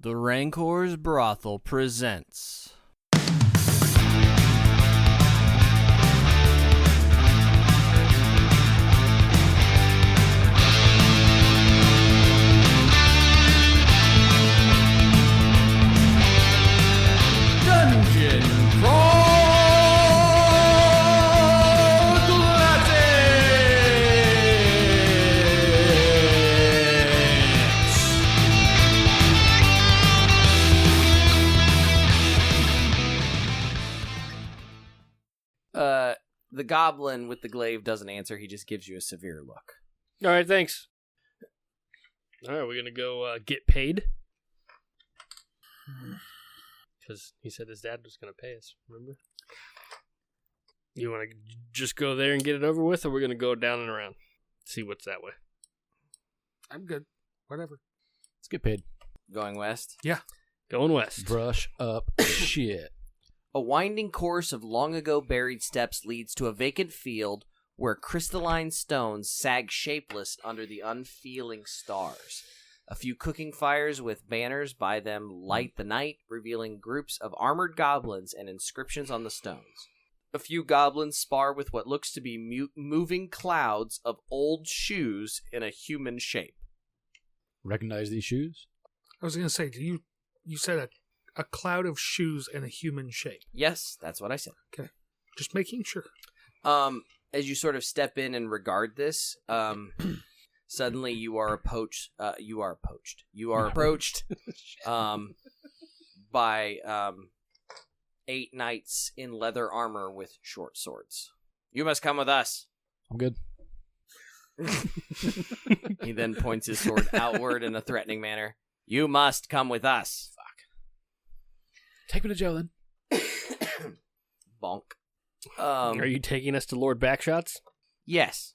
The Rancor's Brothel presents... Dungeon Crawl The goblin with the glaive doesn't answer. He just gives you a severe look. All right, thanks. All right, we're going to go get paid. Because he said his dad was going to pay us, remember? You want to just go there and get it over with, or we're going to go down and around? See what's that way. I'm good. Whatever. Let's get paid. Going west? Yeah. Going west. Brush up shit. A winding course of long-ago buried steps leads to a vacant field where crystalline stones sag shapeless under the unfeeling stars. A few cooking fires with banners by them light the night, revealing groups of armored goblins and inscriptions on the stones. A few goblins spar with what looks to be moving clouds of old shoes in a human shape. Recognize these shoes? I was going to say, you said a cloud of shoes in a human shape. Yes, that's what I said. Okay. Just making sure. As you sort of step in and regard this, suddenly you are approached by 8 knights in leather armor with short swords. You must come with us. I'm good. He then points his sword outward in a threatening manner. You must come with us. Take me to jail then. Bonk. Are you taking us to Lord Backshots? Yes.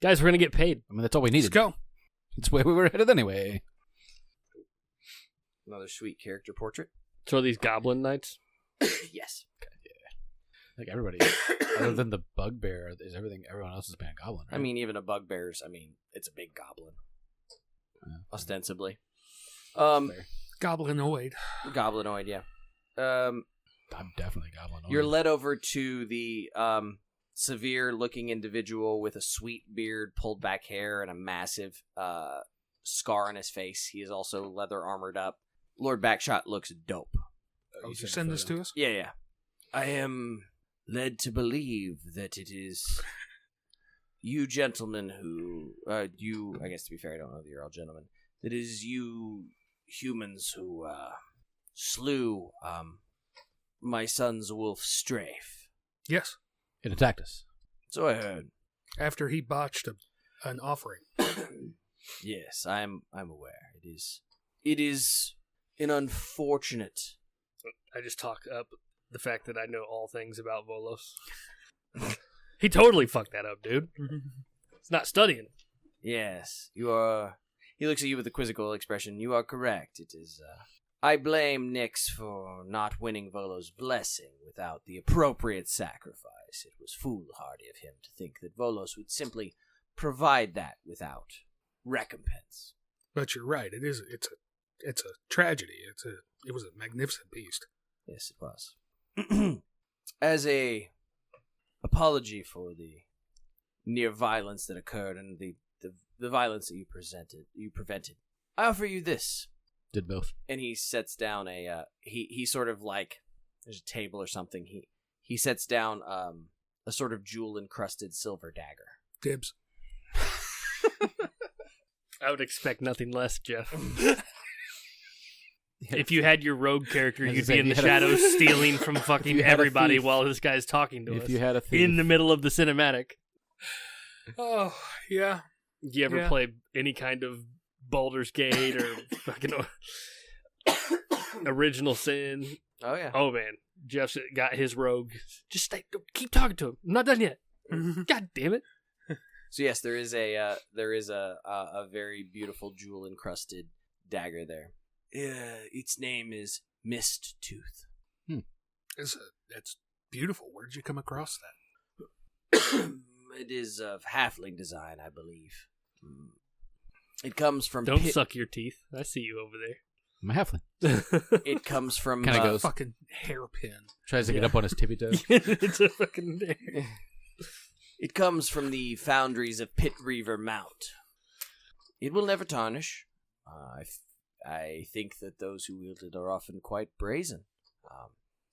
Guys, we're going to get paid. I mean, that's all we needed. Let's go. That's where we were headed anyway. Another sweet character portrait. So are these goblin knights? Yes. Like everybody, other than the bugbear, is everyone else is being a goblin, right? I mean, even a bugbear's, it's a big goblin. Ostensibly. Fair. Goblinoid. Goblinoid, yeah. I'm definitely a goblin. You're led over to the severe-looking individual with a sweet beard, pulled back hair, and a massive scar on his face. He is also leather armored up. Lord Backshot looks dope. Oh, you send this to us? Yeah. I am led to believe that it is you gentlemen who... I guess to be fair, I don't know that you're all gentlemen. That is you humans who slew my son's wolf Strafe. Yes. It attacked us. So I heard. After he botched an offering. Yes, I'm aware. It is an unfortunate... I just talk up the fact that I know all things about Volos. He totally fucked that up, dude. It's not studying. Yes, you are... He looks at you with a quizzical expression. You are correct. It is, I blame Nyx for not winning Volo's blessing without the appropriate sacrifice. It was foolhardy of him to think that Volos would simply provide that without recompense. But you're right. It's a tragedy. It was a magnificent beast. Yes, it was. As a apology for the near violence that occurred and the violence that you prevented, I offer you this. Did both. And he sets down he sort of like, there's a table or something. He sets down a sort of jewel encrusted silver dagger. Dibs. I would expect nothing less, Jeff. If you had your rogue character, you'd be in the shadows stealing from fucking everybody while this guy's talking to us. If you had a thief. In the middle of the cinematic. Oh, yeah. Do you ever play any kind of Baldur's Gate or fucking Original Sin? Oh, yeah. Oh, man. Jeff's got his rogue. Just keep talking to him. I'm not done yet. God damn it. So yes, there is a very beautiful jewel encrusted dagger there. Its name is Mist Tooth. That's beautiful. Where did you come across that? It is of halfling design, I believe. It comes from... Don't suck your teeth. I see you over there. I'm a halfling. It comes from Kinda goes. Fucking hairpin. Tries to get up on his tippy toes. It's a fucking. It comes from the foundries of Pit Reaver Mount. It will never tarnish. I think that those who wield it are often quite brazen.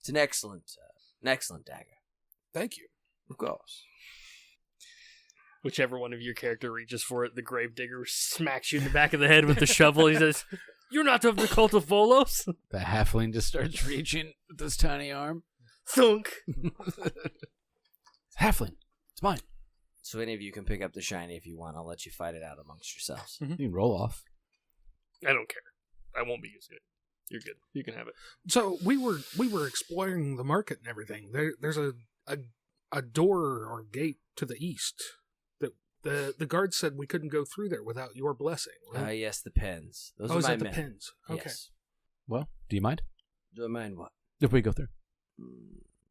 It's an excellent dagger. Thank you. Of course. Whichever one of your character reaches for it, the gravedigger smacks you in the back of the head with the shovel. He says, "You're not of the cult of Volos." The halfling just starts reaching with his tiny arm. Thunk. Halfling. It's mine. So any of you can pick up the shiny if you want. I'll let you fight it out amongst yourselves. You can roll off. I don't care. I won't be using it. You're good. You can have it. So we were exploring the market and everything. There's a door or gate to the east. The guard said we couldn't go through there without your blessing. Right? Yes, the pens. Those are is my that the men. pins? Okay. Yes. Well, do you mind Do I mind what? if we go through?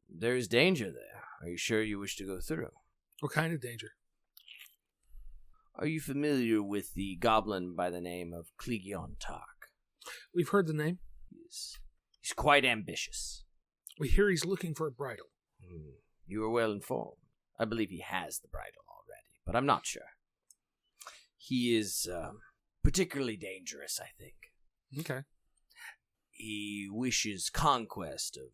There is danger there. Are you sure you wish to go through? What kind of danger? Are you familiar with the goblin by the name of Clegion Tark? We've heard the name. He's quite ambitious. We hear he's looking for a bridle. You are well informed. I believe he has the bridle already, but I'm not sure. He is particularly dangerous, I think. Okay. He wishes conquest of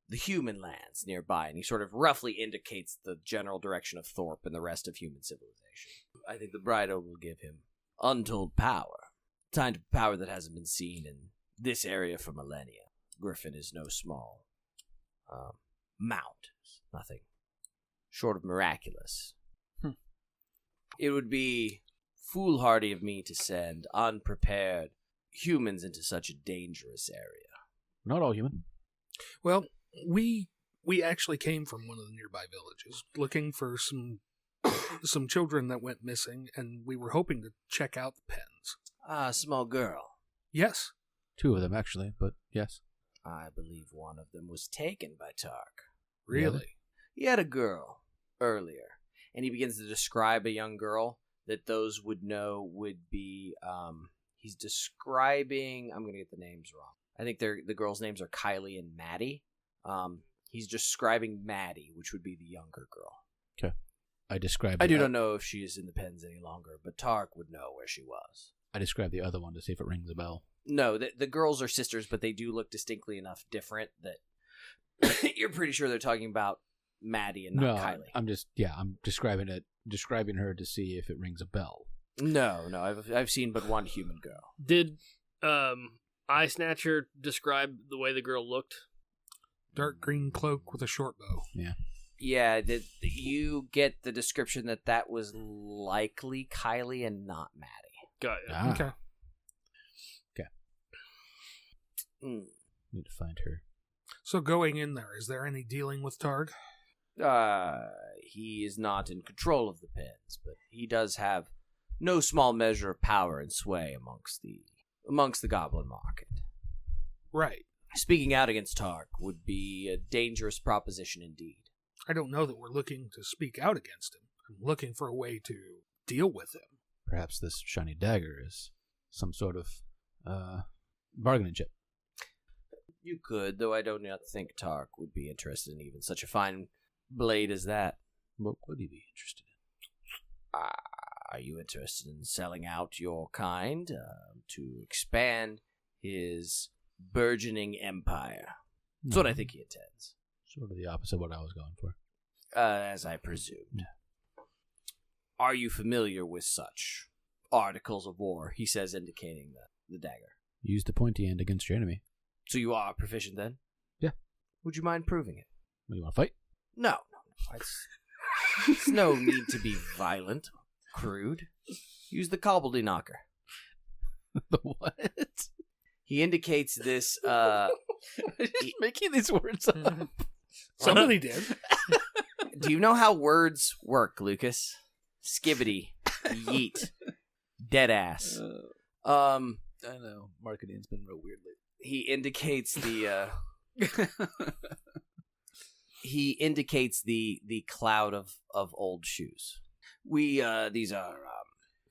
the human lands nearby, and he sort of roughly indicates the general direction of Thorpe and the rest of human civilization. I think the bridle will give him untold power. Kind of power that hasn't been seen in this area for millennia. Griffin is no small mount. Nothing short of miraculous. It would be foolhardy of me to send unprepared humans into such a dangerous area. Not all human. Well, we actually came from one of the nearby villages looking for some children that went missing, and we were hoping to check out the pens. Ah, a small girl. Yes. 2 of them, actually, but yes. I believe one of them was taken by Tark. Really? He had a girl earlier, and he begins to describe a young girl that those would know would be, he's describing, I'm going to get the names wrong. I think the girls' names are Kylie and Maddie. He's describing Maddie, which would be the younger girl. Okay. I don't know if she is in the pens any longer, but Tark would know where she was. I described the other one to see if it rings a bell. No, the girls are sisters, but they do look distinctly enough different that you're pretty sure they're talking about Maddie and not Kylie. I'm describing her to see if it rings a bell. No, I've seen but one human girl. Did Eye Snatcher describe the way the girl looked? Dark green cloak with a short bow. Yeah. Yeah, you get the description that was likely Kylie and not Maddie. Got it. Ah. Okay. Need to find her. So going in there, is there any dealing with Targ? He is not in control of the pens, but he does have no small measure of power and sway amongst the Goblin Market. Right. Speaking out against Tark would be a dangerous proposition indeed. I don't know that we're looking to speak out against him. I'm looking for a way to deal with him. Perhaps this shiny dagger is some sort of bargaining chip. You could, though I do not think Tark would be interested in even such a fine blade as that. What would he be interested in? Are you interested in selling out your kind to expand his burgeoning empire? That's what I think he intends. Sort of the opposite of what I was going for. As I presumed. Are you familiar with such articles of war? He says, indicating the dagger. Use the pointy end against your enemy. So you are proficient then? Yeah. Would you mind proving it? What, you want to fight? No. It's no need to be violent, crude. Use the knocker. The what? He indicates this. Just making these words up. Somebody did. Do you know how words work, Lucas? Skibbity, yeet, dead ass. I know. Marketing's been real weird lately. He indicates the. He indicates the cloud of old shoes. These are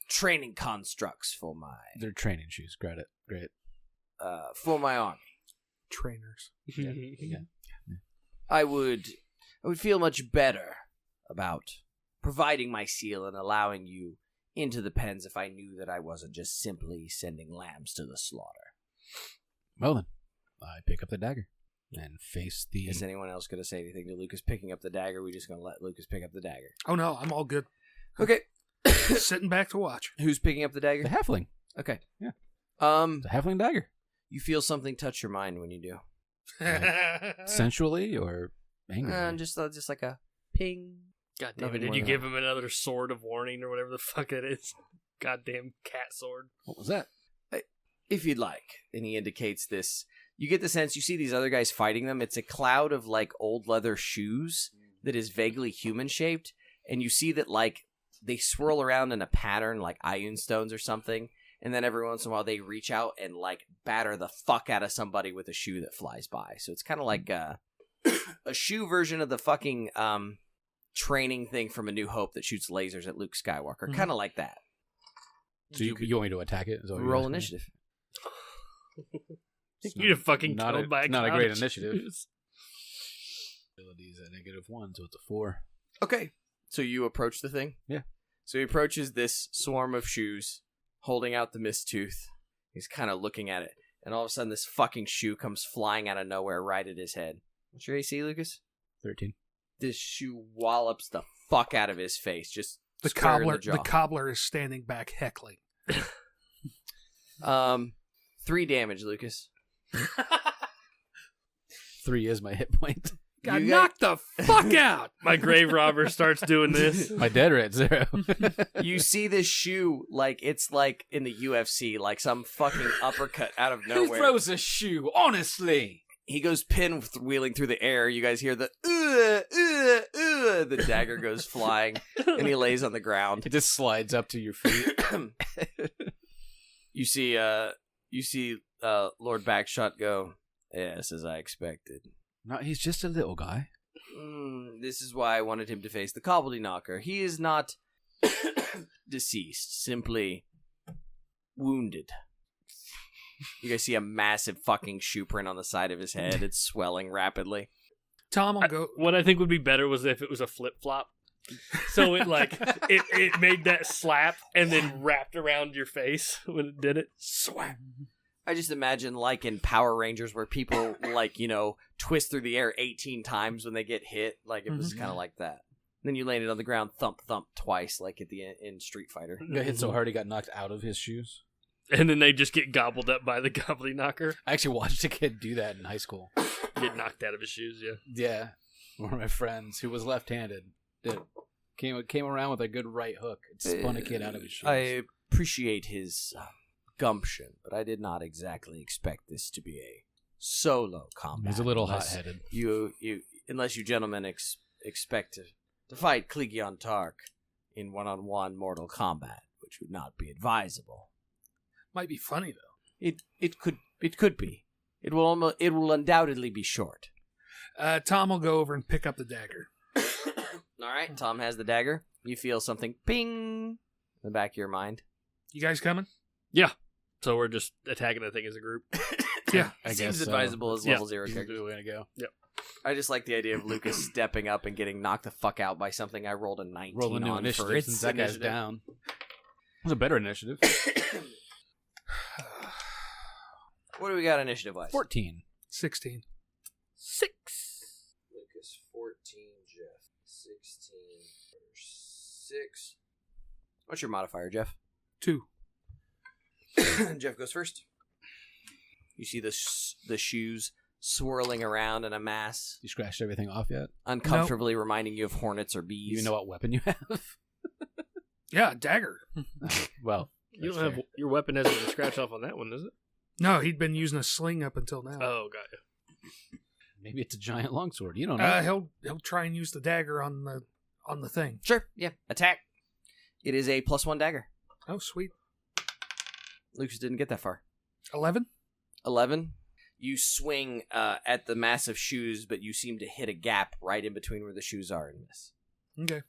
training constructs for my. They're training shoes. Great. for my army. Trainers. Yeah. I would feel much better about providing my seal and allowing you into the pens if I knew that I wasn't just simply sending lambs to the slaughter. Well then, I pick up the dagger and face the... Is anyone else going to say anything to Lucas picking up the dagger? We're just going to let Lucas pick up the dagger. Oh no, I'm all good. Okay. Sitting back to watch. Who's picking up the dagger? the halfling. Okay. Yeah. The halfling dagger. You feel something touch your mind when you do. Sensually or angrily? Just like a ping. God damn it. Nothing Did more you than give that. him another sword of warning or whatever the fuck it is? Goddamn cat sword. What was that? If you'd like. And he indicates this. You get the sense, you see these other guys fighting them. It's a cloud of, like, old leather shoes that is vaguely human-shaped. And you see that, like, they swirl around in a pattern, like Ioun stones or something. And then every once in a while they reach out and, like, batter the fuck out of somebody with a shoe that flies by. So it's kind of like a shoe version of the fucking training thing from A New Hope that shoots lasers at Luke Skywalker. Mhm. Kind of like that. So you want me to attack it? Is that what you're Roll asking? initiative. It's You'd have fucking not killed by a not a cloud great of initiative. shoes. Abilities at -1, so it's a 4. Okay. So you approach the thing? Yeah. So he approaches this swarm of shoes, holding out the mist tooth. He's kind of looking at it. And all of a sudden, this fucking shoe comes flying out of nowhere right at his head. What's your AC, Lucas? 13. This shoe wallops the fuck out of his face. Just The square in cobbler. the The jaw. cobbler is standing back heckling. 3 damage, Lucas. 3 is my hit point. Got You knocked the fuck out. My grave robber starts doing this. My dead are at 0. You see this shoe like it's like in the UFC, like some fucking uppercut out of Who nowhere. throws a shoe? Honestly. He goes pinwheeling through the air. You guys hear the the dagger goes flying, and he lays on the ground. It just slides up to your feet. You see Lord Backshot go, yes, as I expected. No, he's just a little guy. This is why I wanted him to face the Knocker. He is not deceased, simply wounded. You guys see a massive fucking shoe print on the side of his head. It's swelling rapidly. Tom will go. What I think would be better was if it was a flip flop. So it like it made that slap and then wrapped around your face when it did it. Swap. I just imagine like in Power Rangers where people like, twist through the air 18 times when they get hit. Like it was kind of like that. Then you landed on the ground, thump, thump twice, like at the in Street Fighter. He got hit so hard he got knocked out of his shoes. And then they just get gobbled up by the Goblin Knocker. I actually watched a kid do that in high school. Get knocked out of his shoes, yeah. Yeah. One of my friends who was left-handed came around with a good right hook. It spun a kid out of his shoes. I appreciate his gumption, but I did not exactly expect this to be a solo combat. He's a little unless hot-headed. Unless you gentlemen expect to fight Kligion Tark in one-on-one mortal combat, which would not be advisable. Might be funny though. It could be. It will undoubtedly be short. Tom will go over and pick up the dagger. All right, Tom has the dagger. You feel something ping in the back of your mind. You guys coming? Yeah. So we're just attacking the thing as a group. Yeah. I Seems guess so. advisable as Yeah. level 0 This is character. the way to go. I just like the idea of Lucas stepping up and getting knocked the fuck out by something I rolled a 19 Roll a new on for initiative its since that guy's initiative. down. It was a better initiative. What do we got initiative-wise? 14. 16. 6. Lucas 14, Jeff 16, 6. What's your modifier, Jeff? 2. Jeff goes first. You see the shoes swirling around in a mass, You scratched everything off yet? uncomfortably reminding you of hornets or bees. You even know what weapon you have? Yeah, dagger. Well, You that's don't have fair. your weapon hasn't been scratched off on that one, is it? No, he'd been using a sling up until now. Oh, got you. Maybe it's a giant longsword. You don't know. He'll try and use the dagger on the thing. Sure, yeah. Attack. It is a +1 dagger. Oh, sweet. Lucas didn't get that far. 11. 11. You swing at the massive shoes, but you seem to hit a gap right in between where the shoes are and miss. Okay.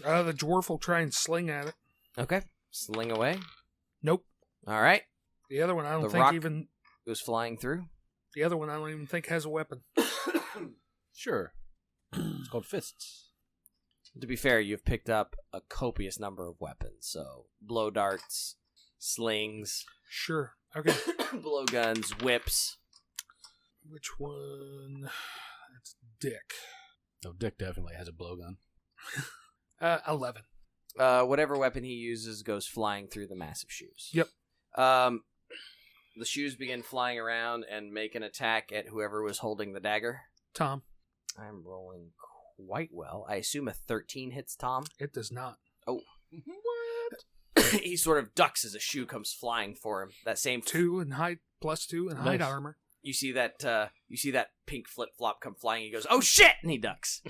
The dwarf will try and sling at it. Okay. Sling away. Nope. All right. The other one I don't The think rock even... goes flying through. The other one I don't even think has a weapon. Sure. It's called fists. To be fair, you've picked up a copious number of weapons. So, blow darts, slings, Sure. Okay. blowguns, whips. Which one? That's Dick. Oh, Dick definitely has a blowgun. 11. Whatever weapon he uses goes flying through the massive shoes. Yep. The shoes begin flying around and make an attack at whoever was holding the dagger. Tom. I'm rolling quite well. I assume a 13 hits Tom. It does not. Oh. What? He sort of ducks as a shoe comes flying for him. That same 2 in height, +2 in height Nice. armor. You see that pink flip flop come flying. He goes, "Oh shit!" and he ducks.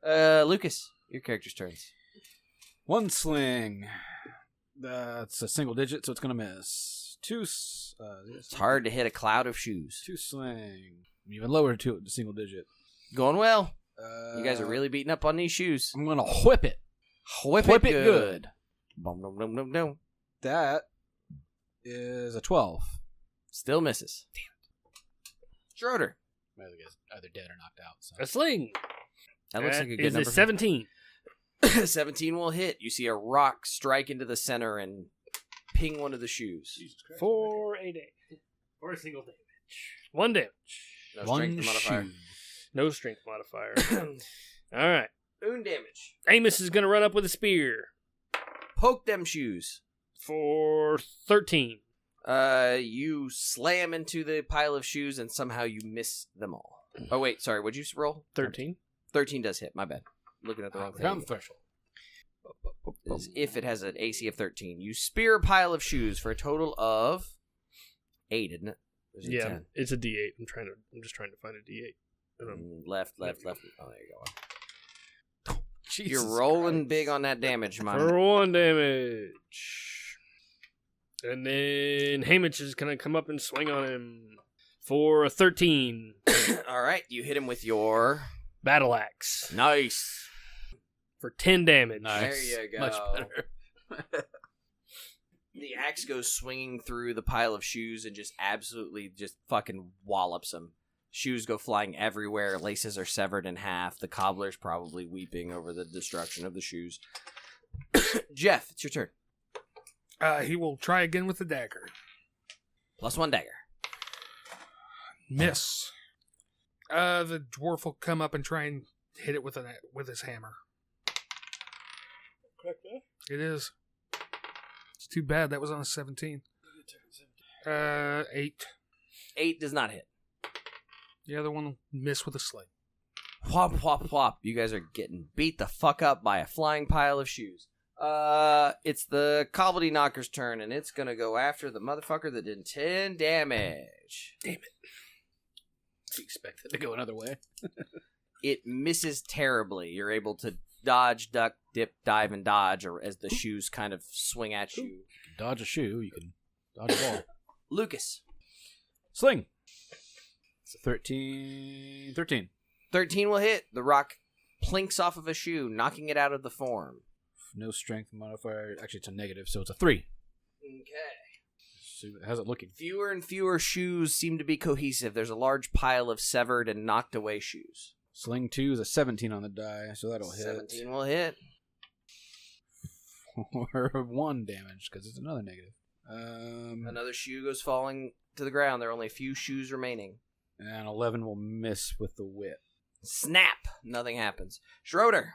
Lucas, your character's turns. One sling. That's a single digit, so it's going to miss. It's hard to hit a cloud of shoes. 2 sling. Even lower to single digit. Going well. You guys are really beating up on these shoes. I'm going to whip it. Whip Whip it it good. Boom, boom, boom, boom, boom. That is a 12. Still misses. Damn it. Schroeder. My other guy's either dead or knocked out. So. A sling. That looks like a good is number. a 17. 17 will hit. You see a rock strike into the center and ping one of the shoes. For a damage. For a single damage. 1 damage. No One strength modifier. shoe. No strength modifier. All right. Wound damage. Amos is going to run up with a spear. Poke them shoes. For 13. You slam into the pile of shoes and somehow you miss them all. Oh wait, sorry. What'd you roll? 13. 13 does hit. My bad. Looking at the wrong Down the thing. threshold. As if it has an AC of 13. You spear a pile of shoes for a total of 8, isn't it? Or is it Yeah, 10? it's a D8. I'm just trying to find a D8. Left. Oh, there you go. Jesus You're rolling Christ. big on that damage, man. For 1 damage. And then Hamish is going to come up and swing on him for a 13. All right, you hit him with your Battle axe nice. for 10 damage. Nice. There you go. Much better. The axe goes swinging through the pile of shoes and just absolutely just fucking wallops him. Shoes go flying everywhere. Laces are severed in half. The cobbler's probably weeping over the destruction of the shoes. Jeff, it's your turn. He will try again with the dagger. +1 dagger. Miss. The dwarf will come up and try and hit it with his hammer. It is. It's too bad that was on a 17. 8. 8 does not hit. The other one will miss with a sling. Whop, whop, whop. You guys are getting beat the fuck up by a flying pile of shoes. It's the Cobbledy Knocker's turn, and it's gonna go after the motherfucker that did 10 damage. Damn it. You expect it to go another way. It misses terribly. You're able to dodge, duck, dip, dive, and dodge as the shoes kind of swing at you. You can dodge a shoe. You can dodge a ball. Lucas. Sling. It's a 13. 13. 13 will hit. The rock plinks off of a shoe, knocking it out of the form. No strength modifier. Actually, it's a negative, so it's a 3. Okay. So how's it looking? Fewer and fewer shoes seem to be cohesive. There's a large pile of severed and knocked away shoes. Sling 2 is a 17 on the die, so that'll hit. 17 will hit. Or 1 damage, because it's another negative. Another shoe goes falling to the ground. There are only a few shoes remaining. And 11 will miss with the whip. Snap! Nothing happens. Schroeder.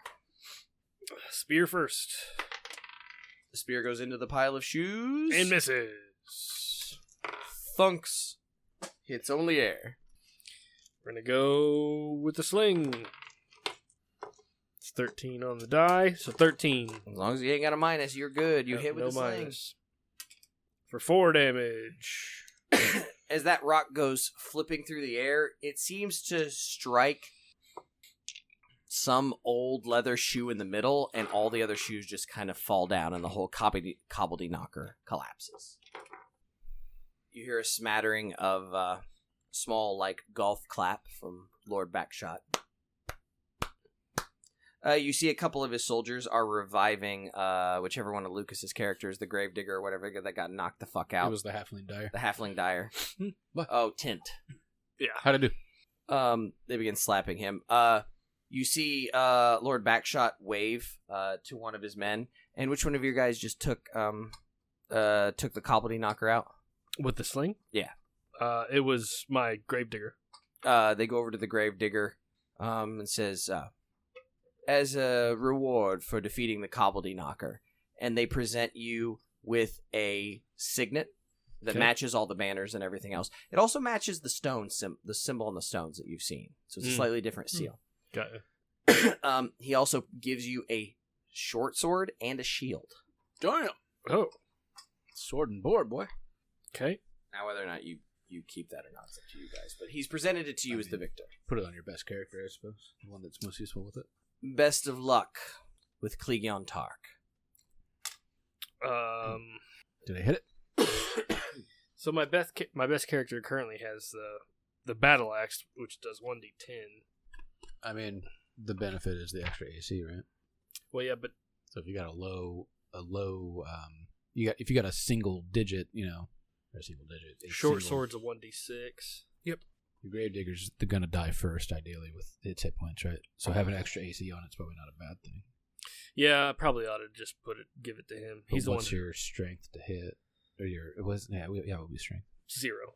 Spear first. The spear goes into the pile of shoes. And misses. Thunks. Hits only air. We're going to go with the sling. It's 13 on the die, so 13. As long as you ain't got a minus, you're good. You Yep, hit with no the sling. minus. For 4 damage. As that rock goes flipping through the air, it seems to strike some old leather shoe in the middle, and all the other shoes just kind of fall down, and the whole Cobbledy Knocker collapses. You hear a smattering of small, like, golf clap from Lord Backshot. You see a couple of his soldiers are reviving whichever one of Lucas's characters, the Gravedigger or whatever, that got knocked the fuck out. It was the Halfling Dyer. The Halfling Dyer. What? Oh, Tint. Yeah. How'd I do? They begin slapping him. You see Lord Backshot wave to one of his men. And which one of your guys just took the Cobbledy Knocker out? With the sling? Yeah. It was my Gravedigger. They go over to the Gravedigger and says, as a reward for defeating the Cobbledy Knocker, and they present you with a signet that matches all the banners and everything else. It also matches the stone, the symbol on the stones that you've seen. So it's a slightly different seal. Got it. He also gives you a short sword and a shield. Damn. Oh. Sword and board, boy. Okay. Now, whether or not you keep that or not, it's up to you guys. But he's presented it to you as the victor. Put it on your best character, I suppose. The one that's most useful with it. Best of luck with Clegion Tark. Did I hit it? So my best character currently has the battle axe, which does 1d10. I mean, the benefit is the extra AC, right? Well, yeah, but So if you got if you got a single digit, or a single digit. short sword's a 1d6. Yep. Your Gravedigger's gonna die first, ideally, with its hit points, right? So having extra AC on it's probably not a bad thing. Yeah, I probably ought to just give it to him. But He's the one. what's your strength to hit? Or it would be strength. 0.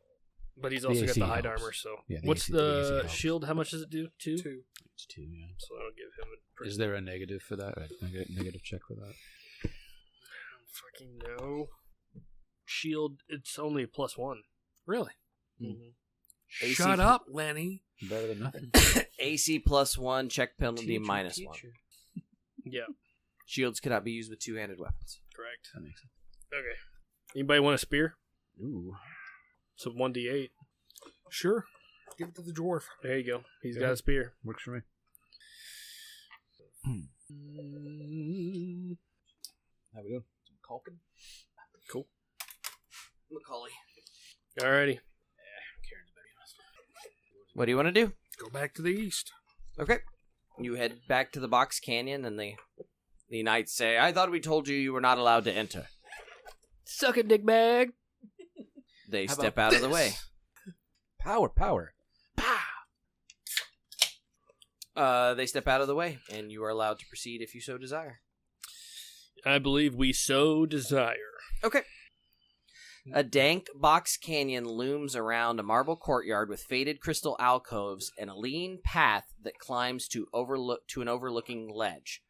But he's The also got AC the hide helps. armor, so. Yeah, the What's AC the AC the helps. shield? How much does it do? 2? It's 2, yeah. So I'll give him a Is there a negative for that? A negative check for that? I don't fucking know. Shield, it's only a +1. Really? Mm-hmm. AC Shut up, Lenny. Better than nothing. AC +1, check penalty -1. Yeah, Shields cannot be used with two-handed weapons. correct. That makes sense. Okay. Anybody want a spear? Ooh. So 1d8. Sure. Give it to the dwarf. There you go. He's Yeah. got a spear. Works for me. How we doing? Some caulking? Cool. Macaulay. Alrighty. Karen's better be honest. What do you want to do? Go back to the east. Okay. You head back to the Box Canyon, and the knights say, I thought we told you you were not allowed to enter. Suck it, dick bag. They How step about out of the way. Power. They step out of the way, and you are allowed to proceed if you so desire. I believe we so desire. Okay. A dank box canyon looms around a marble courtyard with faded crystal alcoves and a lean path that climbs to an overlooking ledge.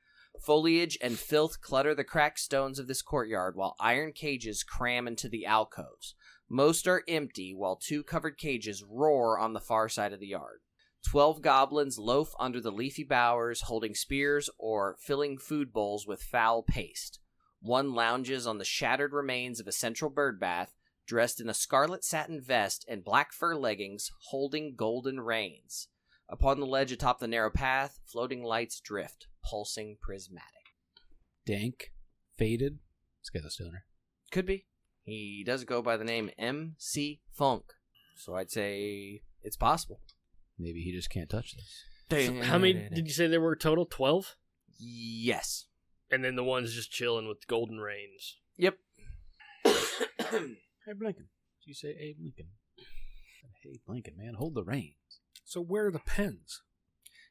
Foliage and filth clutter the cracked stones of this courtyard, while iron cages cram into the alcoves. Most are empty, while 2 covered cages roar on the far side of the yard. 12 goblins loaf under the leafy bowers, holding spears or filling food bowls with foul paste. 1 lounges on the shattered remains of a central bird bath, dressed in a scarlet satin vest and black fur leggings, holding golden reins. Upon the ledge atop the narrow path, floating lights drift, pulsing prismatic. Dank. Faded. This guy's a stoner. Could be. He does go by the name MC Funk, so I'd say it's possible. Maybe he just can't touch this. So how many did you say there were total? 12? Yes. And then the one's just chilling with golden reins. Yep. Abe Lincoln. Did you say Abe Lincoln? Hey, Lincoln, man, hold the reins. So where are the pens?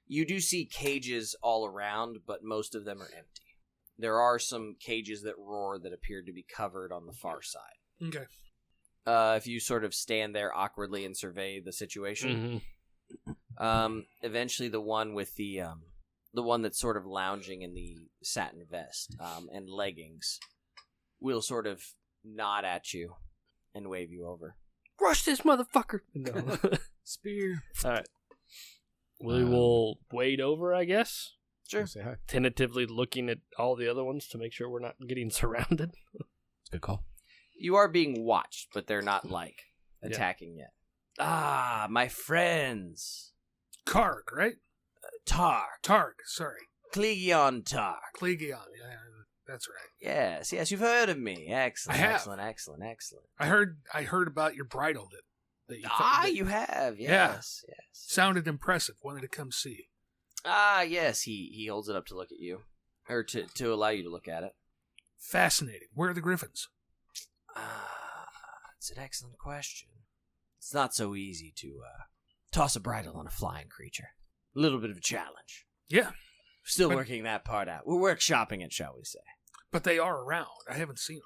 You do see cages all around, but most of them are empty. There are some cages that roar that appear to be covered on the far side. Okay. If you sort of stand there awkwardly and survey the situation, eventually the one with the one that's sort of lounging in the satin vest and leggings will sort of nod at you and wave you over. Rush this motherfucker! No. Spear. Alright. We will wade over, I guess. Sure. Say hi. Tentatively looking at all the other ones to make sure we're not getting surrounded. It's a good call. You are being watched, but they're not, attacking yet. Ah, my friends. Karg, right? Tark. Targ, sorry. Clegion Tark. Clegion, yeah, that's right. Yes, you've heard of me. Excellent, I have. excellent. I heard about your bridal that you You have. Yeah. Yes. sounded impressive. Wanted to come see. Ah, yes, he holds it up to look at you. Or to allow you to look at it. Fascinating. Where are the griffins? It's an excellent question. It's not so easy to toss a bridle on a flying creature. A little bit of a challenge. Yeah, Still working that part out. We're workshopping it, shall we say. but they are around. I haven't seen them.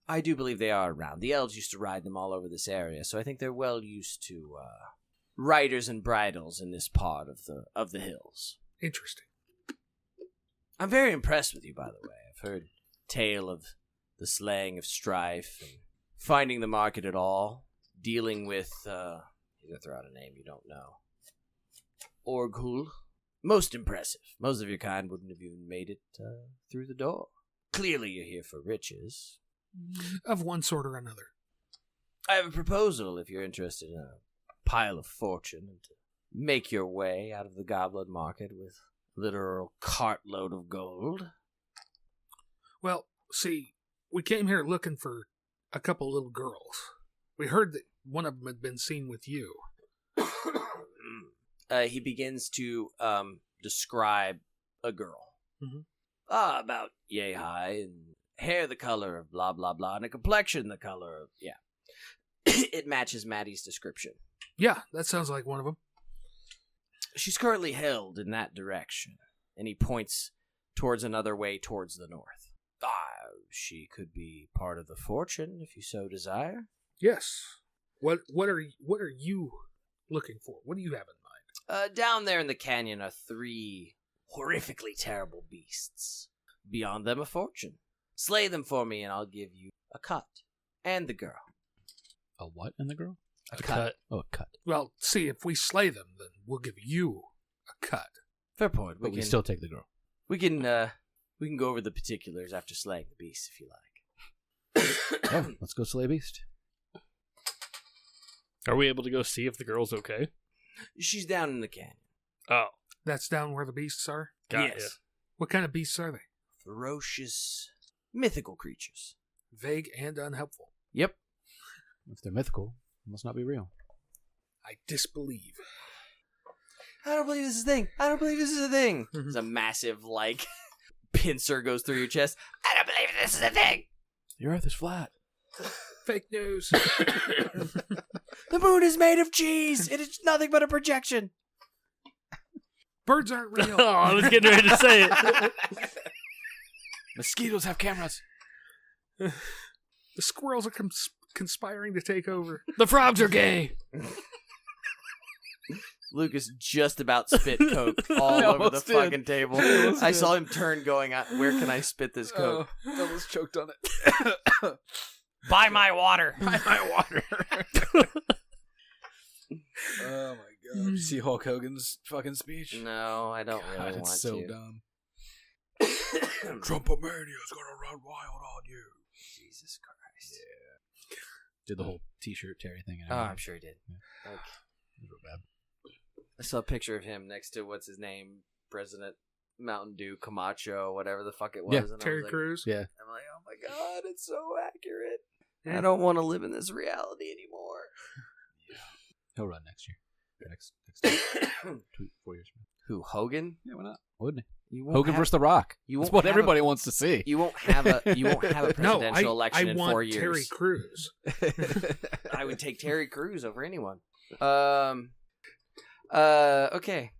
I do believe they are around. The elves used to ride them all over this area, so I think they're well used to riders and bridles in this part of the hills. Interesting. I'm very impressed with you, by the way. I've heard tale of the slaying of strife and finding the market at all, dealing with, you're going to throw out a name you don't know. Orghul. Most impressive. Most of your kind wouldn't have even made it through the door. Clearly you're here for riches. Of one sort or another. I have a proposal if you're interested in a pile of fortune and to make your way out of the Goblin Market with a literal cartload of gold. Well, see, we came here looking for a couple little girls. We heard that one of them had been seen with you. He begins to describe a girl. Mm-hmm. About yay high, and hair the color of blah blah blah, and a complexion the color of, yeah. It matches Maddie's description. Yeah, that sounds like one of them. She's currently held in that direction, and he points towards another way towards the north. She could be part of the fortune if you so desire. Yes. What are you looking for? What do you have in mind? Down there in the canyon are 3 horrifically terrible beasts. Beyond them a fortune. Slay them for me and I'll give you a cut. And the girl. A what in the girl? A cut. Oh, a cut. Well, see, if we slay them, then we'll give you a cut. Fair point. But we still take the girl. We can go over the particulars after slaying the beast if you like. Yeah, let's go slay a beast. Are we able to go see if the girl's okay? She's down in the canyon. Oh, That's down where the beasts are? got Yes. ya. What kind of beasts are they? Ferocious, mythical creatures. Vague and unhelpful. Yep. If they're mythical, it must not be real. I disbelieve. I don't believe this is a thing. I don't believe this is a thing. There's a massive, pincer goes through your chest. I don't believe this is a thing. The earth is flat. Fake news. The moon is made of cheese. It is nothing but a projection. Birds aren't real. Oh, I was getting ready to say it. Mosquitoes have cameras. The squirrels are conspiring to take over. The frogs are gay. Lucas just about spit Coke all I over the almost did. fucking table. I almost I did. saw him turn going, where can I spit this Coke? I almost choked on it. Buy my water. Buy my water. Oh my god. Did you see Hulk Hogan's fucking speech? No, I don't God, really it's want so to. dumb. Trumpomania's gonna run wild on you. Jesus Christ. Did the whole t-shirt Terry thing. And Oh, everything. I'm sure he did. Yeah. Like, It was real bad. I saw a picture of him next to, what's his name? President Mountain Dew Camacho, whatever the fuck it was. Yeah. And I was Terry like, Crews. Yeah. I'm like, oh my god, it's so accurate. I don't want to live in this reality anymore. He'll run next year. Next 4 years from now. Who, Hogan? Yeah, why not? Wouldn't he? You won't Hogan have- versus The Rock. you That's won't what have everybody wants to see. You won't have a presidential No, election I in want 4 years. Terry Crews. I would take Terry Crews over anyone. Okay.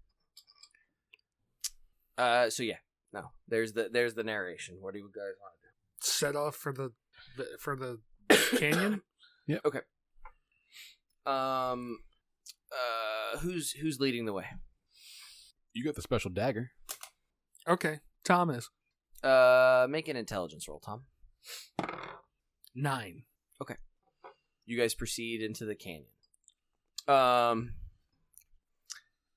So yeah, no. There's the narration. What do you guys want to do? Set off for the canyon. Okay. Who's leading the way? You got the special dagger. Okay, Tom is Make an intelligence roll, Tom. 9. You guys proceed into the canyon.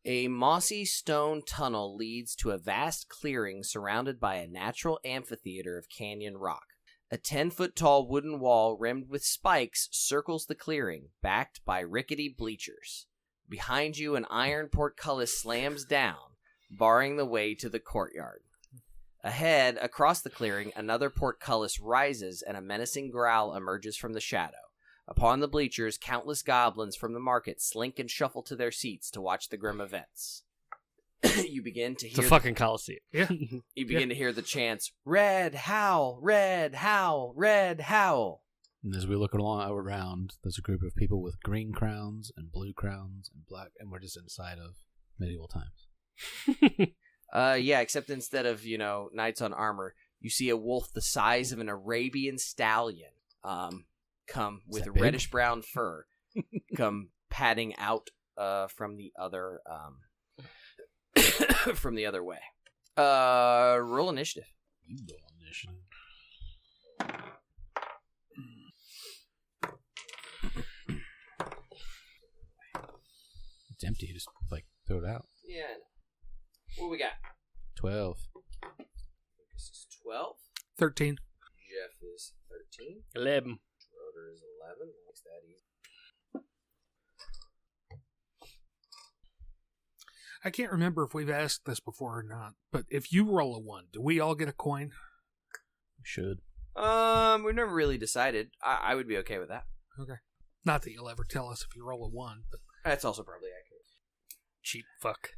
A mossy stone tunnel leads to a vast clearing surrounded by a natural amphitheater of canyon rock. A 10-foot-tall wooden wall rimmed with spikes circles the clearing, backed by rickety bleachers. Behind you, an iron portcullis slams down, barring the way to the courtyard. Ahead, across the clearing, another portcullis rises and a menacing growl emerges from the shadow. Upon the bleachers, countless goblins from the market slink and shuffle to their seats to watch the grim events. you begin to It's a hear fucking coliseum. Yeah. you begin to hear the chants, "Red howl, red howl, red howl." And as we look around, there's a group of people with green crowns and blue crowns and black, and we're just inside of medieval times. Yeah, except instead of, knights on armor, you see a wolf the size of an Arabian stallion come with that big? reddish brown fur, come padding out from the other from the other way. Roll initiative. You go on initiative. It's empty. Just throw it out. Yeah. What we got? 12. Lucas is 12. 13. Jeff is 13. 11. Schroeder is 11. Makes that easy. I can't remember if we've asked this before or not, but if you roll a 1, do we all get a coin? We should. We've never really decided. I would be okay with that. Okay. Not that you'll ever tell us if you roll a 1, but That's also probably accurate. Cheap fuck.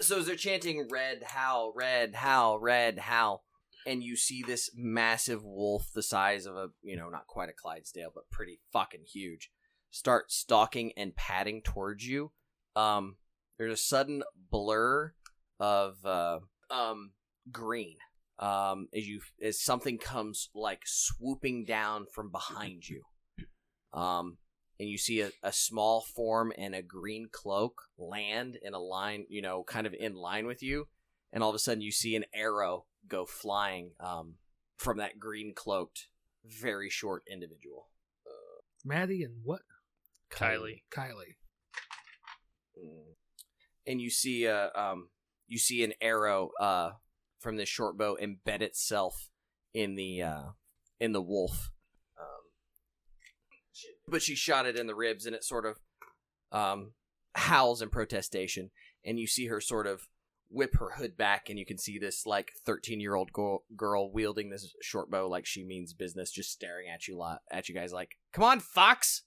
So as they're chanting red howl, red howl, red howl, and you see this massive wolf the size of a, not quite a Clydesdale, but pretty fucking huge, start stalking and padding towards you. There's a sudden blur of green as something comes swooping down from behind you. And you see a small form and a green cloak land in a line, kind of in line with you. And all of a sudden you see an arrow go flying from that green cloaked, very short individual. Maddie and what? Kylie. Kylie. And you see an arrow from this short bow embed itself in the wolf. But she shot it in the ribs, and it sort of howls in protestation. And you see her sort of whip her hood back, and you can see this 13-year-old girl wielding this short bow like she means business, just staring at you guys like, "Come on, fox!"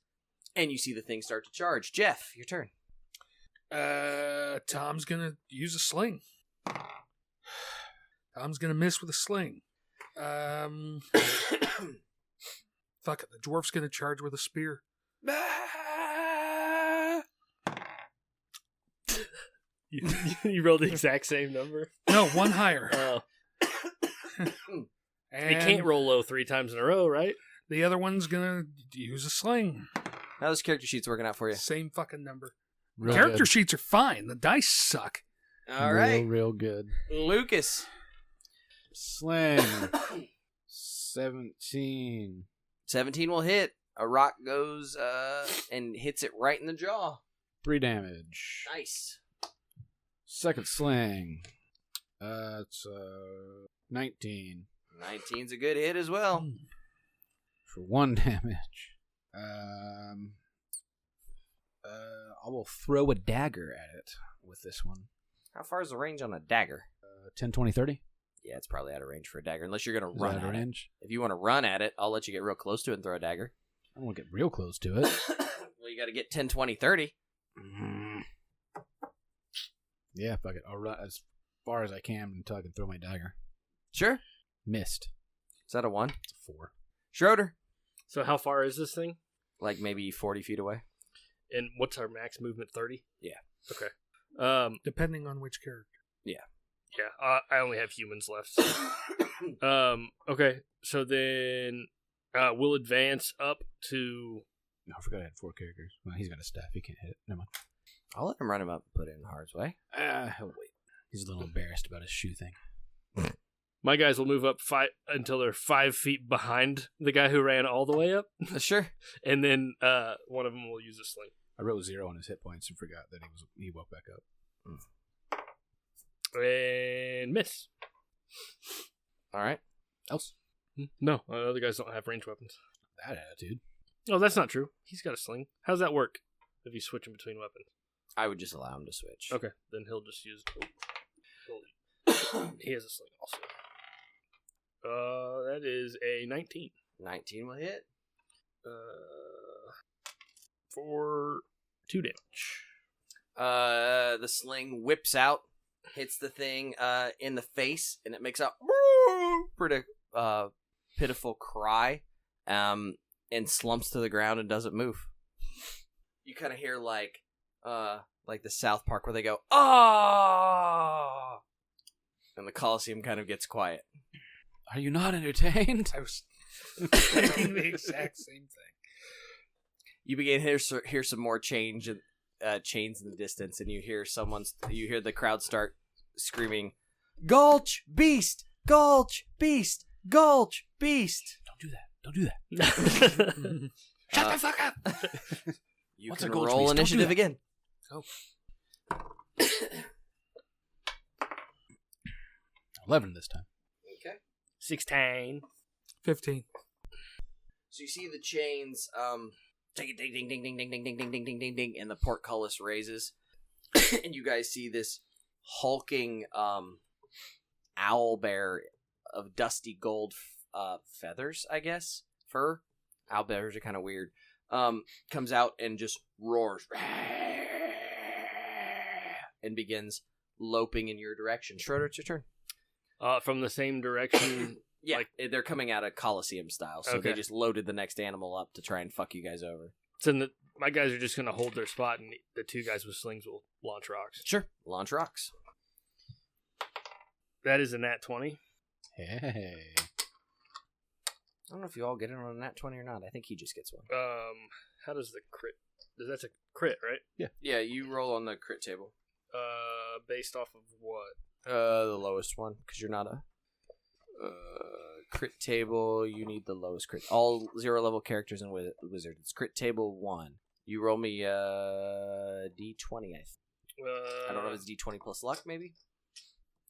And you see the thing start to charge. Jeff, your turn. Tom's gonna use a sling. Tom's gonna miss with a sling. Fuck it, the dwarf's gonna charge with a spear. You rolled the exact same number? No, one higher. Oh. And You can't roll low 3 times in a row, right? the other one's gonna use a sling. How those character sheets working out for you? Same fucking number. Real Character good. sheets are fine. The dice suck. All right, Real good. Lucas. Sling. 17. 17 will hit. A rock goes and hits it right in the jaw. 3 damage. Nice. Second sling. It's 19 19's a good hit as well. for 1 damage. I will throw a dagger at it with this one. How far is the range on a dagger? 10, 20, 30. Yeah, it's probably out of range for a dagger, unless you're going to Is run that at out of it. range? If you want to run at it, I'll let you get real close to it and throw a dagger. I don't want to get real close to it. Well, you got to get 10, 20, 30. Yeah, fuck it. I'll run as far as I can until I can throw my dagger. Sure. Missed. Is that a 1? It's a 4. Schroeder. So how far is this thing? Like maybe 40 feet away. And what's our max movement? 30? Yeah. Okay. Depending on which character. Yeah, I only have humans left. So. Okay, so then we'll advance up to... No, I forgot I had 4 characters. Well, he's got a staff. He can't hit it. Never mind. I'll let him run him up and put it in Hard's way. He'll wait. He's a little embarrassed about his shoe thing. My guys will move up 5 until they're 5 feet behind the guy who ran all the way up. Sure. And then one of them will use a sling. I wrote 0 on his hit points and forgot that he woke back up. And miss. All right. Else? No, other guys don't have ranged weapons. That attitude. Oh, that's not true. He's got a sling. How's that work if you switch in between weapons? I would just allow him to switch. Okay, then he'll just use... he has a sling also. That is a 19. 19 will hit. For 2 damage. The sling whips out, hits the thing in the face, and it makes a pretty pitiful cry, and slumps to the ground and doesn't move. You kind of hear like the South Park where they go, "Ah!" and the Coliseum kind of gets quiet. Are you not entertained? I was thinking the exact same thing. You begin to hear some more chains in the distance, and you hear the crowd start screaming, "Gulch Beast! Gulch Beast! Gulch Beast!" Don't do that. Shut the fuck up! You What's a can Gulch roll Beast? Don't do initiative that. again. Oh. 11 this time. Okay. 16. 15. So you see the chains, ding, ding, ding, ding, ding, ding, ding, ding, ding, ding, ding, ding, ding, and the portcullis raises, and you guys see this hulking owl bear of dusty gold feathers, I guess, fur. Owl bears are kind of weird. Comes out and just roars and begins loping in your direction. Schroeder, it's your turn. From the same direction. Yeah, they're coming out of Coliseum style, so they Okay. just loaded the next animal up to try and fuck you guys over. So my guys are just going to hold their spot, and the two guys with slings will launch rocks. Sure. Launch rocks. That is a nat 20. Hey. I don't know if you all get it on a nat 20 or not. I think he just gets one. How does the crit? That's a crit, right? Yeah, you roll on the crit table. Based off of what? The lowest one, because you're not a crit table. You need the lowest crit. All 0 level characters in Wizard. It's crit table 1. You roll me D20. I don't know if it's D20 plus luck, maybe.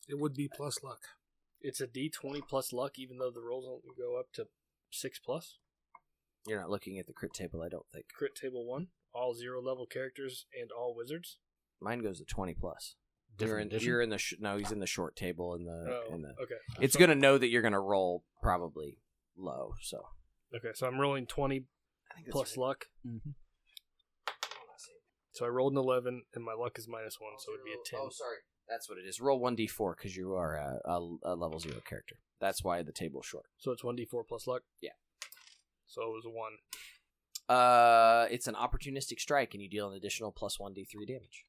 It would be plus luck. It's a D20 plus luck, even though the rolls only go up to 6 plus. You're not looking at the crit table, I don't think. Crit table 1. All 0 level characters and all wizards. Mine goes to 20 plus. Different edition? You're in the no. He's in the short table in the. Okay. It's gonna know that you're gonna roll probably low. So. Okay, so I'm rolling 20 I think that's plus right. luck. Mm-hmm. So I rolled an 11, and my luck is -1, so it would be a 10. Oh, sorry. That's what it is. Roll 1d4 because you are a level 0 character. That's why the table's short. So it's 1d4 plus luck? Yeah. So it was a 1. It's an opportunistic strike, and you deal an additional plus 1d3 damage.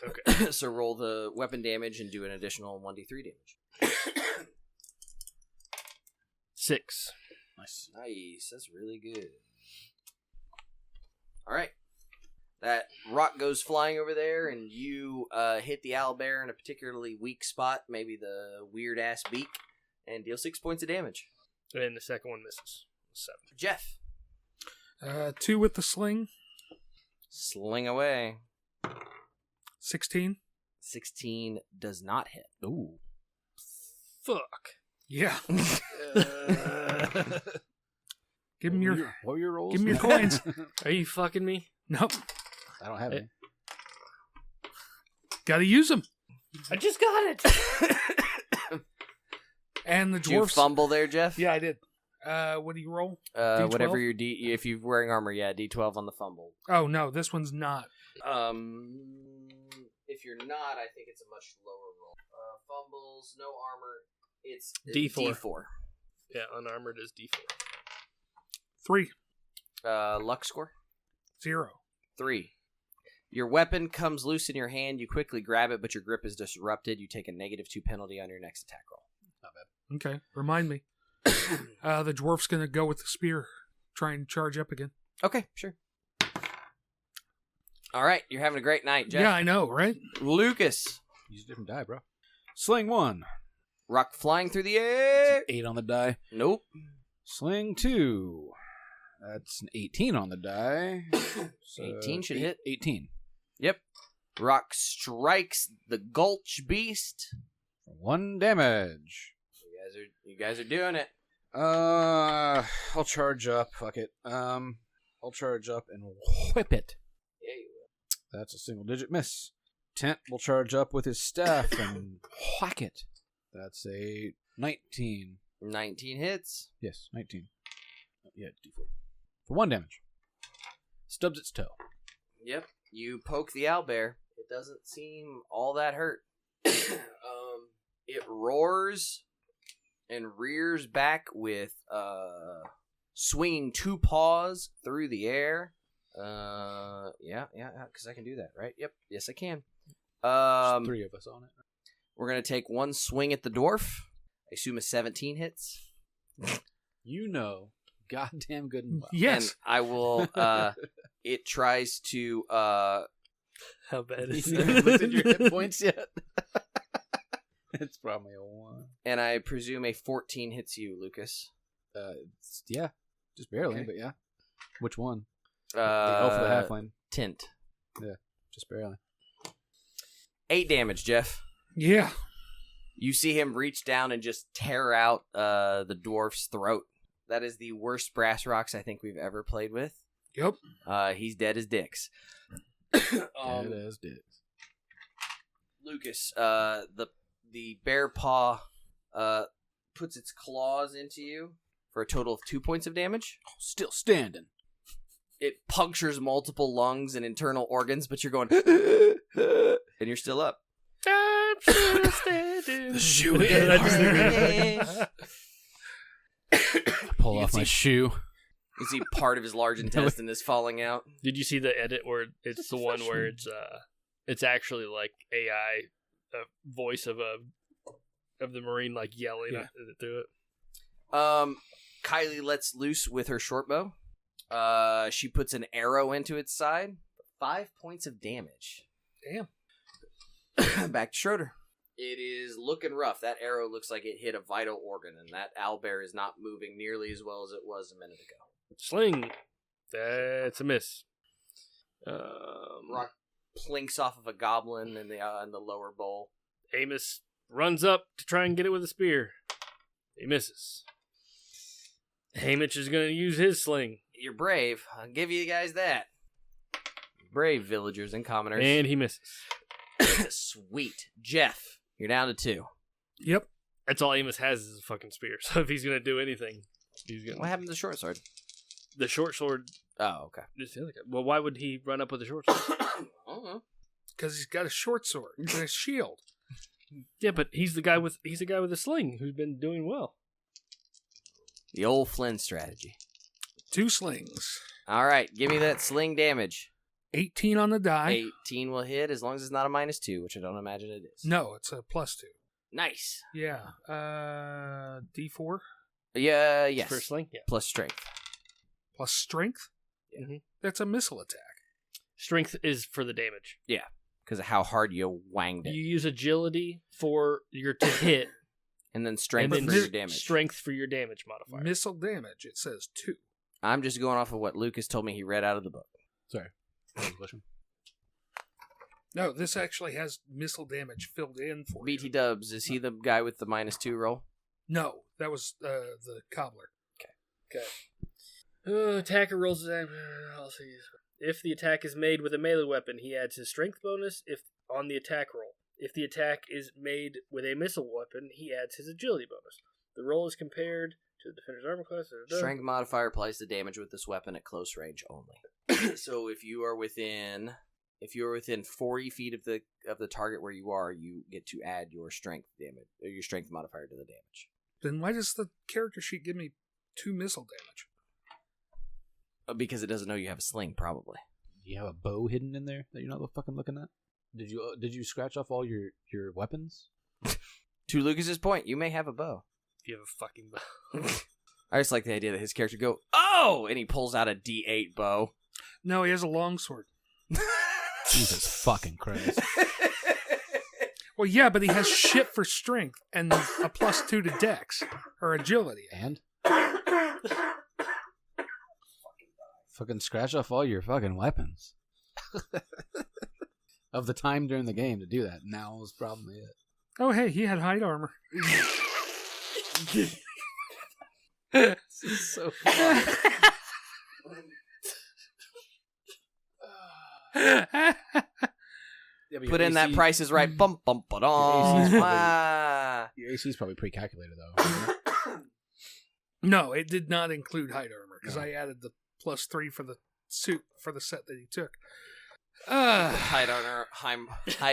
Okay. So roll the weapon damage and do an additional 1d3 damage. 6. Nice. Nice. That's really good. All right. That rock goes flying over there, and you hit the owlbear in a particularly weak spot, maybe the weird-ass beak, and deal 6 points of damage. And the second one misses. 7. Jeff. 2 with the sling. Sling away. 16. 16 does not hit. Ooh. Fuck. Yeah. Give him your What were your rolls? give him your coins. Are you fucking me? Nope. I don't have any. Gotta use them. I just got it! And the Did you dwarfs. fumble there, Jeff? Yeah, I did. What do you roll? Whatever D12? your if you're wearing armor, yeah, D12 on the fumble. Oh no, this one's not. If you're not, I think it's a much lower roll. Fumbles, no armor. It's D4. D4. Yeah, unarmored is D4. 3. Luck score 0. 3. Your weapon comes loose in your hand. You quickly grab it, but your grip is disrupted. You take a -2 penalty on your next attack roll. Not bad. Okay, remind me. The dwarf's gonna go with the spear, try and charge up again. Okay, sure. All right, you're having a great night, Jeff. Yeah, I know, right? Lucas. Use a different die, bro. Sling 1. Rock flying through the air. 8 on the die. Nope. Sling 2. That's an 18 on the die. So 18 should hit. 18. Yep. Rock strikes the Gulch Beast. 1 damage. You guys are doing it. I'll charge up. Fuck it. I'll charge up and whip it. Yeah, you will. That's a single digit miss. Tent will charge up with his staff and whack it. That's a 19. 19 hits. Yes, 19. Yeah, D4. For 1 damage. Stubs its toe. Yep. You poke the owlbear. doesn't seem all that hurt. It roars and rears back with swinging 2 paws through the air. Yeah, because I can do that, right? Yep, yes I can. There's 3 of us on it. We're gonna take 1 swing at the dwarf. I assume a 17 hits. You know, goddamn good and well. Yes. And I will. It tries to. How bad You is haven't looked at your hit it? points yet. It's probably a 1. And I presume a 14 hits you, Lucas. Yeah, just barely, Okay. but yeah. Which one? For the halfling. Tint. Yeah, just barely. 8 damage, Jeff. Yeah. You see him reach down and just tear out the dwarf's throat. That is the worst brass rocks I think we've ever played with. Yep. He's dead as dicks. Dead as dicks. Lucas, the bear paw puts its claws into you for a total of 2 points of damage. Still standing. It punctures multiple lungs and internal organs, but you're going, and you're still up. I'm still standing. The shoe Yeah, I just Pull You off can my see- shoe. You see part of his large intestine is falling out. Did you see the edit where it's the one where it's actually like AI voice of the Marine like yelling Yeah. through it? Kylie lets loose with her short bow. She puts an arrow into its side. 5 points of damage. Damn. Back to Schroeder. It is looking rough. That arrow looks like it hit a vital organ, and that owlbear is not moving nearly as well as it was a minute ago. Sling. That's a miss. Rock plinks off of a goblin in the lower bowl. Amos runs up to try and get it with a spear. He misses. Hamish is going to use his sling. You're brave. I'll give you guys that. Brave villagers and commoners. And he misses. Sweet. Jeff, you're down to 2. Yep. That's all Amos has is a fucking spear. So if he's going to do anything, he's going What happened to the short sword? The short sword. Oh, okay. Just the other guy. Well, why would he run up with a short sword? Because he's got a short sword and a shield. Yeah, but he's the guy with a sling who's been doing well. The old Flynn strategy. 2 slings. All right, give me that sling damage. 18 on the die. 18 will hit as long as it's not a -2, which I don't imagine it is. No, it's a +2. Nice. Yeah. D4 Yeah, yes. For a sling? Yeah. Plus strength. plus strength. Yeah. Mhm. That's a missile attack. Strength is for the damage. Because of how hard you wanged it. You use agility for your to hit, And then strength and for then your damage. strength for your damage modifier. Missile damage. It says 2. I'm just going off of what Lucas told me he read out of the book. Sorry. Question. No, this actually has missile damage filled in for BT you. Dubs, is he the guy with the -2 roll? No, that was the cobbler. Attacker rolls his I'll see. If the attack is made with a melee weapon, he adds his strength bonus if on the attack roll. If the attack is made with a missile weapon, he adds his agility bonus. The roll is compared to the defender's armor class. Strength modifier applies to damage with this weapon at close range only. So if you are within 40 feet of the target where you are, you get to add your strength damage or your strength modifier to the damage. Then why does the character sheet give me 2 missile damage? Because it doesn't know you have a sling, probably. You have a bow hidden in there that you're not fucking looking at? Did you scratch off all your weapons? To Lucas's point, you may have a bow. If you have a fucking bow. I just like the idea that his character go, oh, and he pulls out a D8 bow. No, he has a longsword. Jesus fucking Christ. Well, yeah, but he has shit for strength and a +2 to dex or agility. And? Fucking scratch off all your fucking weapons. Of the time during the game to do that. Now is probably it. Oh, hey, he had hide armor. This is so funny. Yeah, but your Put in that AC Price is Right. Bum, bum, ba, Your AC's dum. Your AC is probably pre-calculated though. isn't it? No, it did not include hide armor because I added the +3 for the suit for the set that he took. Hide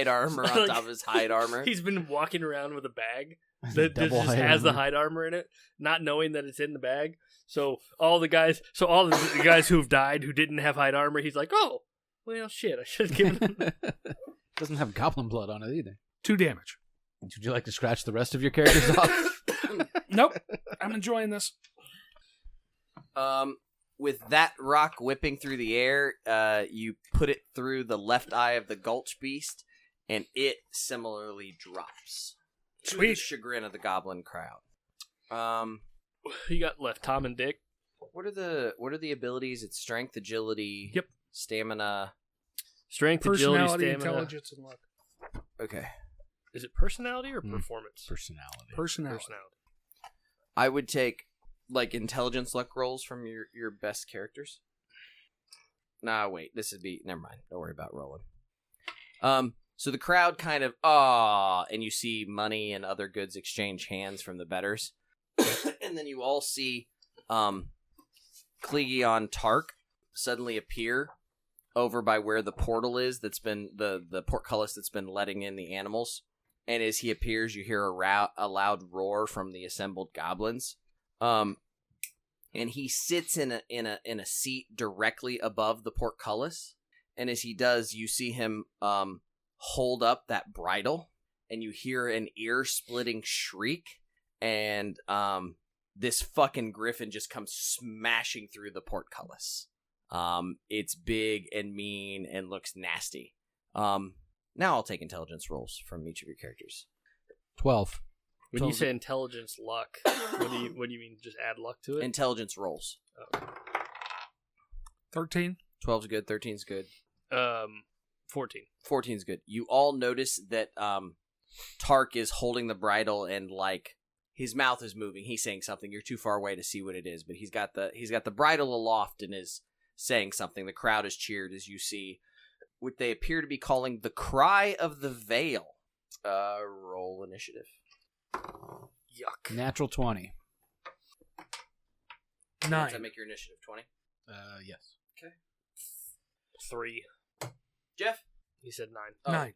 armor on Like, top of his hide armor. He's been walking around with a bag that Double just hide has the armor. hide armor in it, not knowing that it's in the bag. So all the guys who've died who didn't have hide armor, he's like, oh, well, shit, I should have given him. Doesn't have goblin blood on it either. 2 damage. Would you like to scratch the rest of your characters off? Nope. I'm enjoying this. With that rock whipping through the air, you put it through the left eye of the Gulch Beast, and it similarly drops. To the Sweet. chagrin of the goblin crowd. You got left Tom and Dick. What are the abilities? It's strength, agility, Yep. stamina. Strength, agility, Personality, stamina. intelligence, and luck. Okay. Is it personality or performance? Personality. Personality. I would take intelligence luck rolls from your best characters. Nah, wait. Never mind. Don't worry about rolling. So the crowd kind of and you see money and other goods exchange hands from the betters. And then you all see Clegion Tark suddenly appear over by where the portal is that's been the portcullis that's been letting in the animals. And as he appears, you hear a loud roar from the assembled goblins. And he sits in a seat directly above the portcullis. And as he does, you see him hold up that bridle, and you hear an ear-splitting shriek, and this fucking griffin just comes smashing through the portcullis. It's big and mean and looks nasty. Now I'll take intelligence rolls from each of your characters. 12. When you say intelligence luck, what do you mean? Just add luck to it? Intelligence rolls. 13. 12's good, 13's good. 14. 14's good. You all notice that Tark is holding the bridle and his mouth is moving. He's saying something. You're too far away to see what it is, but he's got the bridle aloft and is saying something. The crowd is cheered as you see what they appear to be calling the Cry of the Veil. Roll initiative. Yuck. Natural 20. 9. Does that make your initiative 20? Yes. 3. Jeff? He said 9. Oh, 9.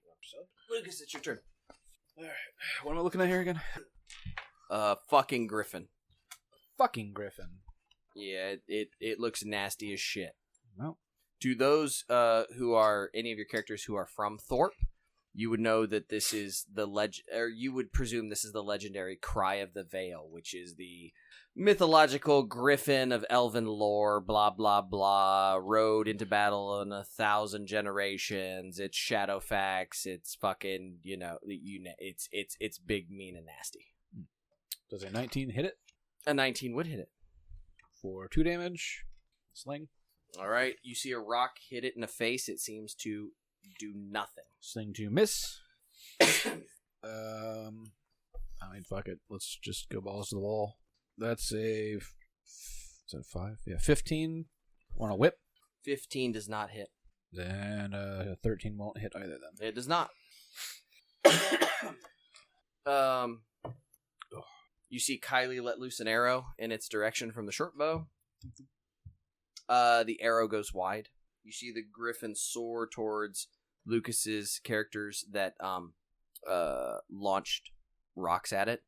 Lucas, it's your turn. Alright. What am I looking at here again? Fucking griffin. Fucking griffin. Yeah, it looks nasty as shit. Well. To those who are any of your characters who are from Thorpe, you would know that this is you would presume this is the legendary Cry of the Veil, which is the mythological griffin of elven lore, blah blah blah, rode into battle in 1,000 generations. It's Shadowfax. It's fucking it's big, mean, and nasty. Does a 19 hit it? A 19 would hit it. For 2 damage. Sling. All right, you see a rock hit it in the face. It seems to do nothing. Sling to miss. I mean, fuck it. Let's just go balls to the wall. That's a... Is that 5? Yeah, 15 on a whip. 15 does not hit. Then 13 won't hit either then. It does not. You see Kylie let loose an arrow in its direction from the short bow. The arrow goes wide. You see the griffin soar towards Lucas's characters that launched rocks at it,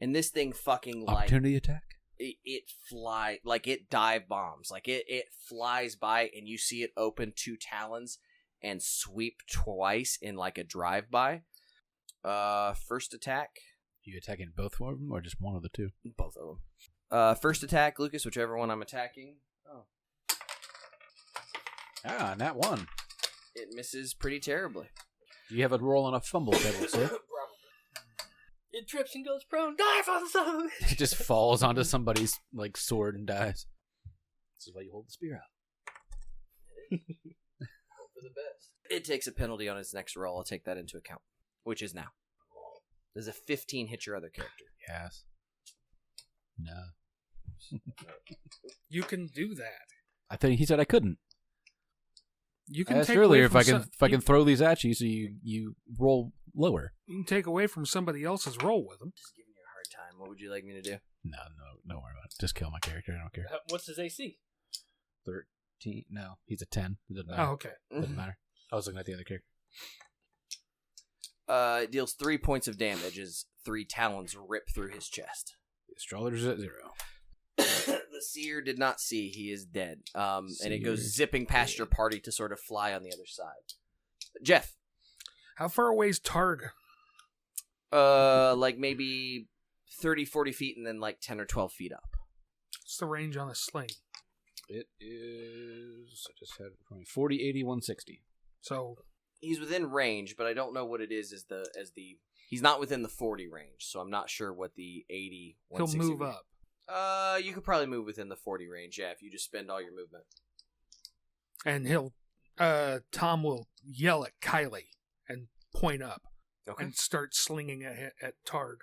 and this thing fucking Opportunity attack. It fly it dive bombs, it flies by, and you see it open 2 talons and sweep twice in a drive by. First attack. You attacking both of them or just one of the 2? Both of them. First attack, Lucas, whichever one I'm attacking. Oh. Ah, nat 1. It misses pretty terribly. You have a roll on a fumble table, sir. It trips and goes prone. Die for the son of a bitch. It just falls onto somebody's sword and dies. This is why you hold the spear out. Hope for the best. It takes a penalty on its next roll. I'll take that into account, which is now. Does a 15 hit your other character? Yes. No. You can do that. I thought he said I couldn't. You can I asked take earlier away if from I can throw these at you so you roll lower. You can take away from somebody else's roll with them. Just giving you a hard time. What would you like me to do? No, don't worry about it. Just kill my character. I don't care. What's his AC? 13. No, he's a 10. It doesn't matter. Oh, okay. Doesn't matter. I was looking at the other character. It deals 3 points of damage as 3 talons rip through his chest. The astrologer's at 0. The seer did not see. He is dead. And it goes Seer zipping past dead. your party to sort of fly on the other side. Jeff. How far away is Targ? Like maybe 30, 40 feet and then like 10 or 12 feet up. What's the range on a sling? It is... I just had it from 40, 80, 160. So He's within range, but I don't know what it is as the he's not within the 40 range, so I'm not sure what the 80, he'll 160 move would be. up. You could probably move within the 40 range, yeah, if you just spend all your movement. And Tom will yell at Kylie and point up Okay. and start slinging at Targ.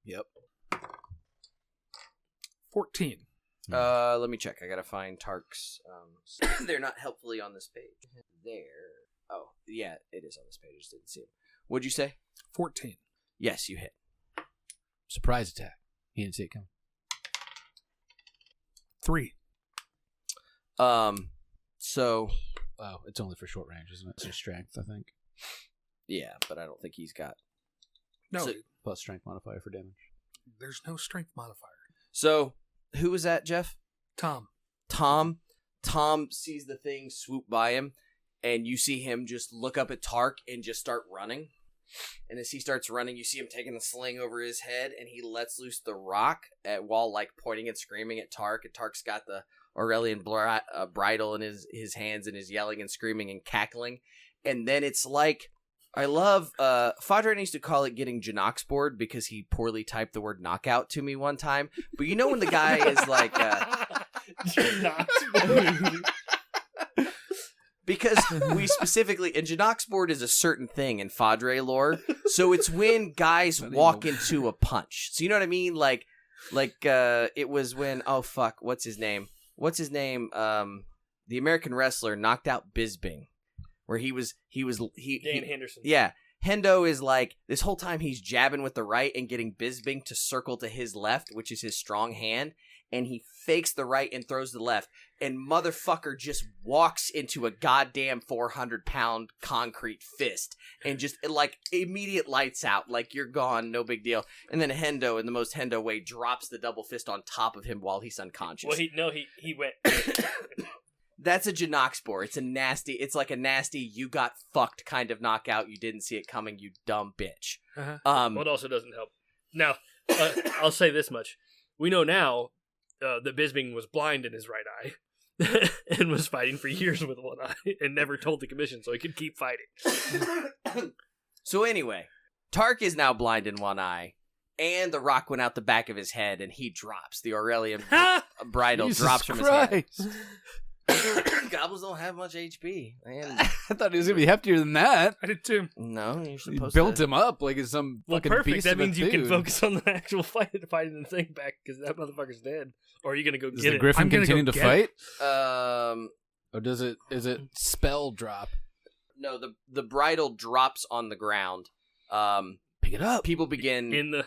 Yep. 14. Let me check. I gotta find Tark's. They're not helpfully on this page. There. Oh, yeah, it is on this page. I just didn't see it. What'd you say? 14. Yes, you hit. Surprise attack. He didn't see it coming. 3. So Wow, it's only for short range, isn't it? It's just strength, I think. yeah, but I don't think he's got. No, So- Plus strength modifier for damage. there's no strength modifier. So who was that, Jeff? Tom. Tom sees the thing swoop by him, and you see him just look up at Tark and just start running. And as he starts running, you see him taking the sling over his head, and he lets loose the rock while like pointing and screaming at Tark. And Tark's got the Aurelian bridle in his hands and is yelling and screaming and cackling. And then it's like, I love, Fadre needs to call it getting Janoxboard because he poorly typed the word knockout to me one time. But you know when the guy is like... Because we specifically, and Janoxboard is a certain thing in Fadre lore, so it's when guys walk into a punch. So you know what I mean? Like, it was when, oh fuck, what's his name? The American wrestler knocked out Bisbing, where he Dan Henderson. yeah. Hendo is like, this whole time he's jabbing with the right and getting Bisbing to circle to his left, which is his strong hand, and he fakes the right and throws the left, and motherfucker just walks into a goddamn 400-pound concrete fist, and just, like, immediate lights out, like, you're gone, no big deal. And then Hendo, in the most Hendo way, drops the double fist on top of him while he's unconscious. Well, he went. That's a Janoxboard. It's like a nasty, you got fucked kind of knockout. You didn't see it coming, you dumb bitch. Uh-huh. Well, it also doesn't help. Now, I'll say this much: we know now that Bisbing was blind in his right eye and was fighting for years with one eye and never told the commission, so he could keep fighting. So anyway, Tark is now blind in one eye, and the rock went out the back of his head, and he drops. The Aurelian bridle Jesus drops from his hand. Christ. Goblins don't have much HP. Man. I thought he was going to be heftier than that. I did too. No, you're You supposed built to. him up like it's some Well, fucking perfect. beast That of a means you can dude. focus on the actual fighting the thing back because that motherfucker's dead. Or are you gonna go Does get the it? griffin I'm gonna continue go to get fight? It. Or is it spell drop? No, the bridle drops on the ground. Pick it up. People begin. In the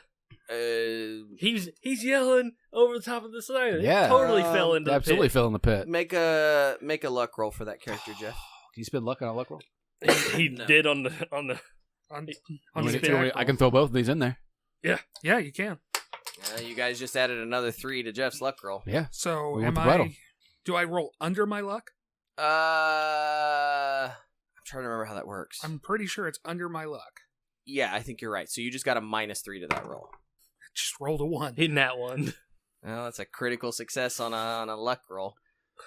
Uh, he's yelling over the top of the slide. Yeah. He totally fell into Absolutely the fell in the pit. make a luck roll for that character, Jeff. Can you spend luck on a luck roll? pit. He No. did on the. On You the want me to- attack I can throw both of these in there. Yeah, you can. You guys just added another 3 to Jeff's luck roll. Yeah. So We want am the I? bridle. Do I roll under my luck? I'm trying to remember how that works. I'm pretty sure it's under my luck. Yeah, I think you're right. So you just got a -3 to that roll. I just rolled a 1. In that one. Well, that's a critical success on a luck roll.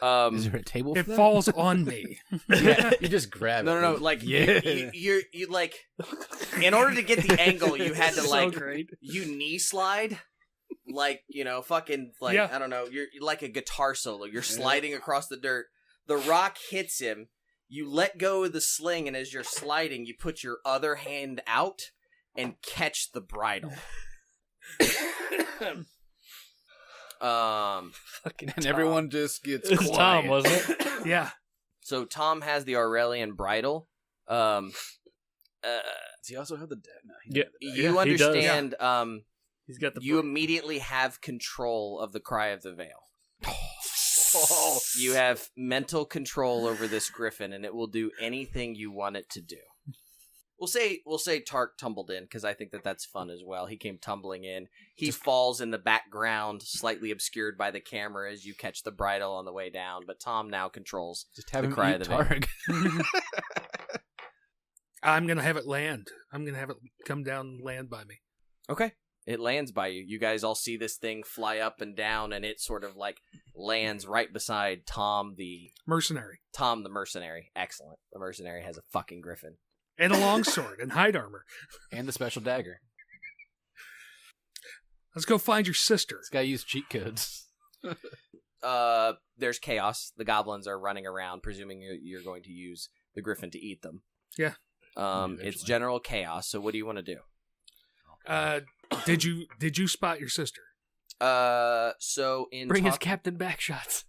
Is there a table for It that? falls on me. Yeah, you just grab it. No, like Yeah. you like. In order to get the angle, you had to So like great. you knee slide, like fucking like Yeah. I don't know. You're like a guitar solo. You're sliding across the dirt. The rock hits him. You let go of the sling, and as you're sliding, you put your other hand out and catch the bridle. Fucking And Tom. everyone just gets It was quiet. Tom, wasn't it? Yeah. So Tom has the Aurelian bridle. Does he also have the deck? No, he Yeah. doesn't. You he does. understand. He's got the. You immediately have control of the Cry of the Veil. You have mental control over this griffin, and it will do anything you want it to do. We'll say Tark tumbled in, because I think that's fun as well. He came tumbling in. He falls in the background, slightly obscured by the camera as you catch the bridle on the way down, but Tom now controls Just have the him cry eat of the van. Targ. I'm going to have it land. I'm going to have it come down and land by me. Okay. It lands by you. You guys all see this thing fly up and down, and it sort of like lands right beside Tom the Mercenary. Excellent. The mercenary has a fucking griffin. And a longsword and hide armor. And the special dagger. Let's go find your sister. This guy used cheat codes. There's chaos. The goblins are running around, presuming you're going to use the griffin to eat them. Yeah. It's general chaos. So what do you want to do? Did you spot your sister? So in Bring his Captain Backshots.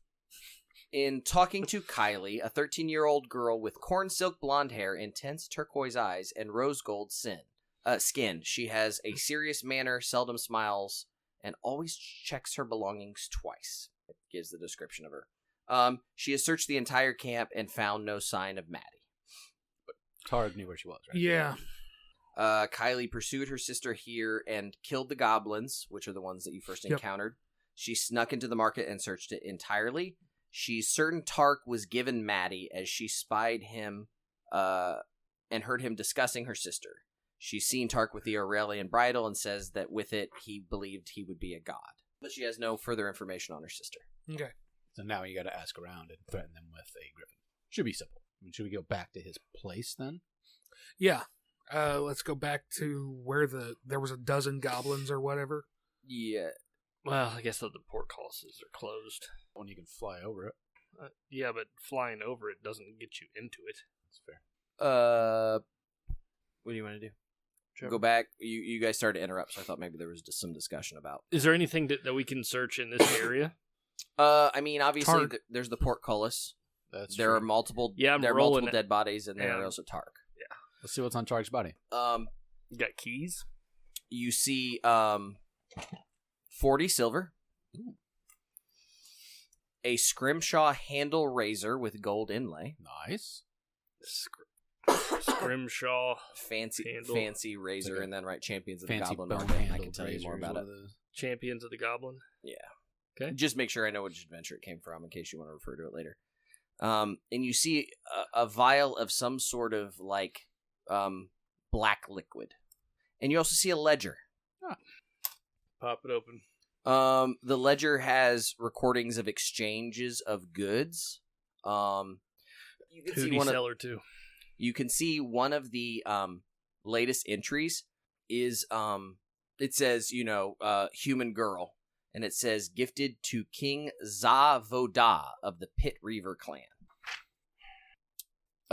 In talking to Kylie, a 13-year-old girl with corn silk blonde hair, intense turquoise eyes, and rose gold skin, she has a serious manner, seldom smiles, and always checks her belongings twice. It gives the description of her. She has searched the entire camp and found no sign of Maddie. Targ knew where she was, right? Yeah. Kylie pursued her sister here and killed the goblins, which are the ones that you first encountered. She snuck into the market and searched it entirely. She's certain Tark was given Maddie as she spied him and heard him discussing her sister. She's seen Tark with the Aurelian bridle and says that with it he believed he would be a god. But she has no further information on her sister. Okay. So now you got to ask around and threaten them with a griffin. Should be simple. I mean, should we go back to his place then? Yeah. Let's go back to where there was a dozen goblins or whatever. Yeah. Well, I guess the portcullises are closed. When you can fly over it. Yeah, but flying over it doesn't get you into it. That's fair. What do you want to do? Trevor? Go back. You guys started to interrupt, so I thought maybe there was just some discussion about. Is there anything that we can search in this area? I mean, obviously, Tark. There's the portcullis. That's There true. are multiple. Yeah, I'm there are rolling multiple it. dead bodies, and there Yeah. are also Tark. Let's see what's on Targ's body. You got keys? You see 40 silver, a scrimshaw handle razor with gold inlay, Nice. Scrimshaw. fancy Handle. razor, Like a and then write Champions of the Fancy Goblin bone Market. handle. I can tell you more about it. Champions of the Goblin. Okay. Just make sure I know which adventure it came from in case you want to refer to it later. And you see a vial of some sort of like black liquid, and you also see a ledger. Pop it open. The ledger has recordings of exchanges of goods. You can see Hootie one of, seller too. you can see one of the latest entries is it says, human girl, and it says gifted to King Zavoda of the Pit Reaver clan.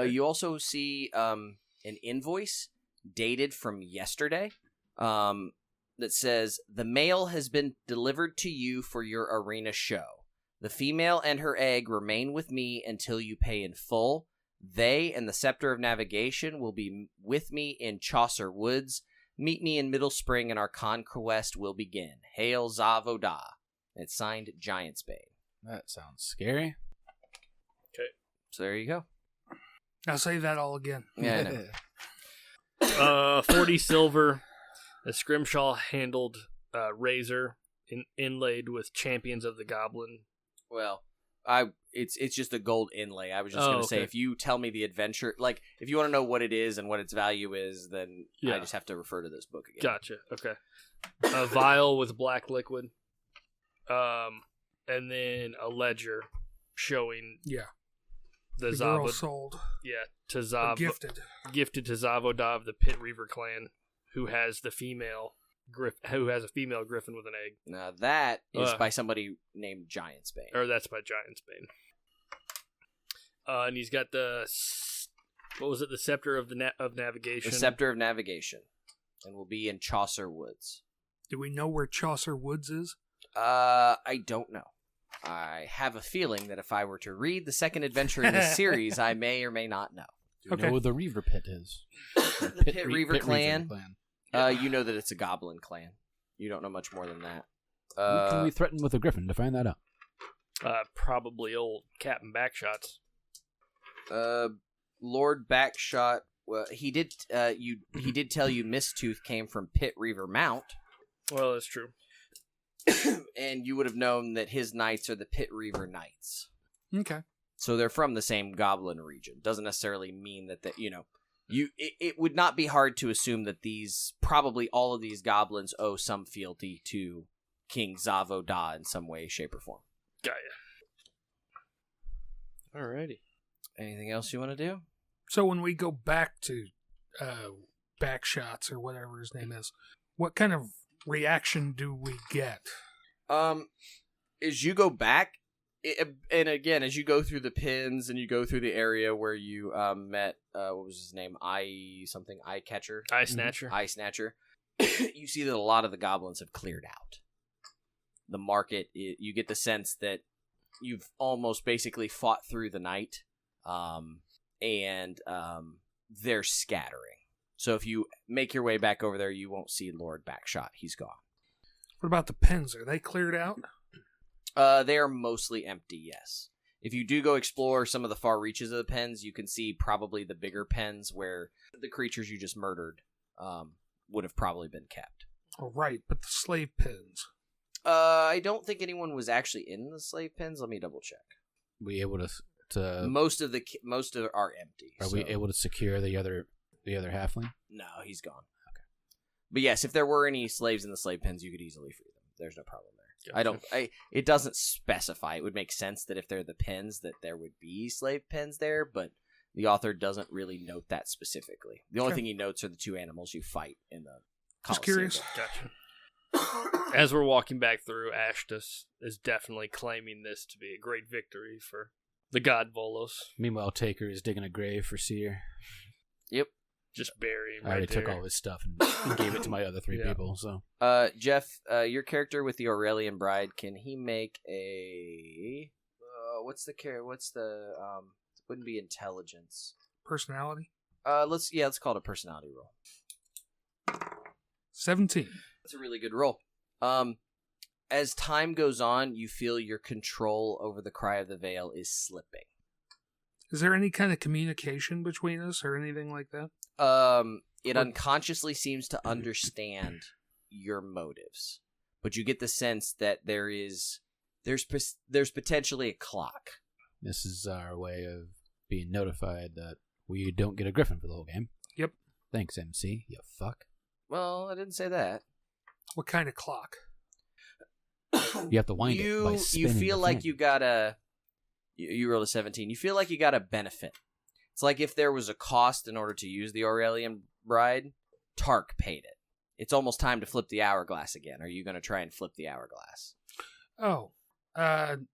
You also see an invoice dated from yesterday that says, the mail has been delivered to you for your arena show. The female and her egg remain with me until you pay in full. They and the Scepter of Navigation will be with me in Chaucer Woods. Meet me in Middle Spring and our conquest will begin. Hail Zavoda. It's signed Giantsbane. That sounds scary. So there you go. I'll say that all again. Yeah, I know. 40 silver, a scrimshaw handled razor inlaid with Champions of the Goblin. Well, it's just a gold inlay. I was just Oh, going to say, okay. if you tell me the adventure, like, if you want to know what it is and what its value is, then Yeah. I just have to refer to this book again. Gotcha. Okay. A vial with black liquid. And then a ledger showing Yeah. the The girl Zavod. sold. Yeah, to Or gifted. gifted to Zavoda of the Pit Reaver clan, who has a female griffin with an egg. Now, that is Uh. by somebody named Giantsbane. Or that's by Giantsbane. And he's got the Scepter of of Navigation. The Scepter of Navigation. And will be in Chaucer Woods. Do we know where Chaucer Woods is? I don't know. I have a feeling that if I were to read the second adventure in this series, I may or may not know. Do you Okay. know where the Reaver Pit is? The Pit Reaver clan. You know that it's a goblin clan. You don't know much more than that. Who can we threaten with a griffin to find that out? Probably old Captain Backshots. Lord Backshot. Well, he did. He did tell you Misttooth came from Pit Reaver Mount, Well, that's true. and you would have known that his knights are the Pit Reaver Knights. Okay. So they're from the same goblin region. Doesn't necessarily mean that it would not be hard to assume that probably all of these goblins owe some fealty to King Zavo Da in some way, shape, or form. Got ya. Alrighty. Anything else you want to do? So when we go back to Backshots or whatever his name is, what kind of reaction do we get? As you go back, and again, as you go through the pins and you go through the area where you met, what was his name? Eye Catcher? Eye Snatcher. Eye Snatcher. You see that a lot of the goblins have cleared out. The market, you get the sense that you've almost basically fought through the night, and they're scattering. So if you make your way back over there, you won't see Lord Backshot. He's gone. What about the pins? Are they cleared out? They are mostly empty, yes. If you do go explore some of the far reaches of the pens, you can see probably the bigger pens where the creatures you just murdered would have probably been kept. Oh, right, but the slave pins. I don't think anyone was actually in the slave pens. Let me double check. We able to Most of are empty. are so- we able to secure the other halfling? No, he's gone. Okay. But yes, if there were any slaves in the slave pens, you could easily free them. There's no problem there. Gotcha. It doesn't specify. It would make sense that if they're the pens that there would be slave pens there, but the author doesn't really note that specifically. The only Okay. thing he notes are the two animals you fight in the Just Colosseum. curious. Gotcha. As we're walking back through, Ashtus is definitely claiming this to be a great victory for the god Volos. Meanwhile, Taker is digging a grave for Seer. Yep. Just bury him I already right took there. all his stuff and gave it to my other three Yeah. people. So Jeff, your character with the Aurelian Bride, can he make a what's the wouldn't be intelligence. Personality? Let's call it a personality roll. 17. That's a really good roll. As time goes on, you feel your control over the Cry of the Veil is slipping. Is there any kind of communication between us or anything like that? It unconsciously seems to understand your motives, but you get the sense that there's potentially a clock. this is our way of being notified that we don't get a griffin for the whole game. Yep. Thanks, MC. You fuck. Well, I didn't say that. What kind of clock? You have to wind it by You spinning feel the like thing. you got you rolled a 17. You feel like you got a benefit. It's like if there was a cost in order to use the Aurelian Bride, Tark paid it. It's almost time to flip the hourglass again. Are you going to try and flip the hourglass? Oh,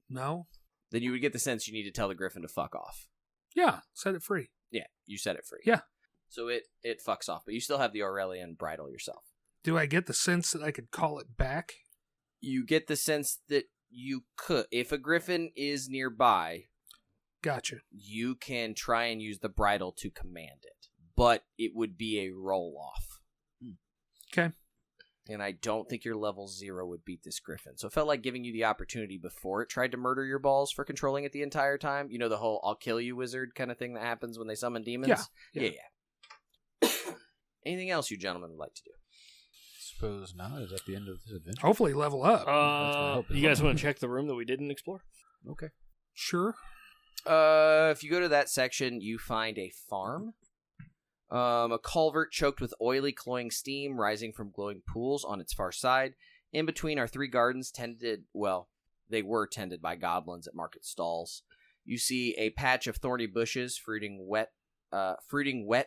no. Then you would get the sense you need to tell the griffin to fuck off. Yeah, set it free. Yeah, you set it free. Yeah. So it fucks off, but you still have the Aurelian bridle yourself. Do I get the sense that I could call it back? You get the sense that you could. If a griffin is nearby, Gotcha. you can try and use the bridle to command it, but it would be a roll-off. Okay. And I don't think your level 0 would beat this griffin. So it felt like giving you the opportunity before it tried to murder your balls for controlling it the entire time. You know, the whole I'll kill you wizard kind of thing that happens when they summon demons? Yeah. Anything else you gentlemen would like to do? Suppose not. Is that the end of this adventure? Hopefully level up. That's what I hope. You guys want to check the room that we didn't explore? Okay. Sure. If you go to that section, you find a farm. A culvert choked with oily, cloying steam rising from glowing pools on its far side. In between are 3 gardens they were tended by goblins at market stalls. You see a patch of thorny bushes fruiting wet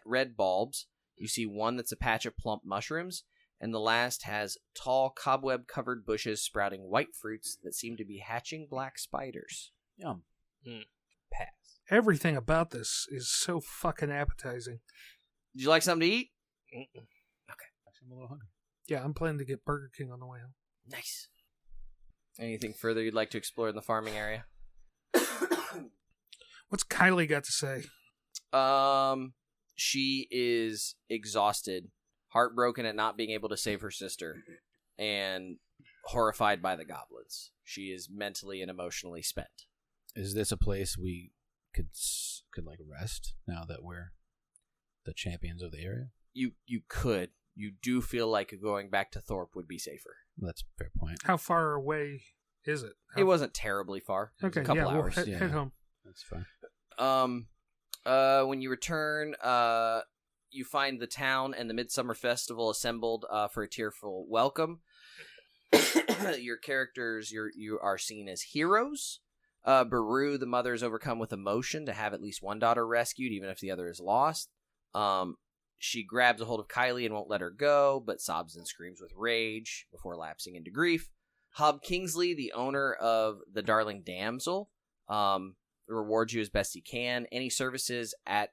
red bulbs. You see one that's a patch of plump mushrooms, and the last has tall, cobweb-covered bushes sprouting white fruits that seem to be hatching black spiders. Yum. Pass. Everything about this is so fucking appetizing. Did you like something to eat? Mm-mm. Actually, I'm a little hungry. Yeah, I'm planning to get Burger King on the way home. Nice. Anything further you'd like to explore in the farming area? What's Kylie got to say? She is exhausted, heartbroken at not being able to save her sister, and horrified by the goblins. She is mentally and emotionally spent. Is this a place we could like rest now that we're the champions of the area? You could. You do feel like going back to Thorpe would be safer. That's a fair point. How far away is it? It wasn't terribly far. It was Okay, a couple yeah, hours. we'll head home. That's fine. When you return, you find the town and the Midsummer Festival assembled for a tearful welcome. Your characters, you are seen as heroes. Baru, the mother, is overcome with emotion to have at least one daughter rescued, even if the other is lost. She grabs a hold of Kylie and won't let her go, but sobs and screams with rage before lapsing into grief. Hob Kingsley, the owner of the Darling Damsel, rewards you as best he can. Any services at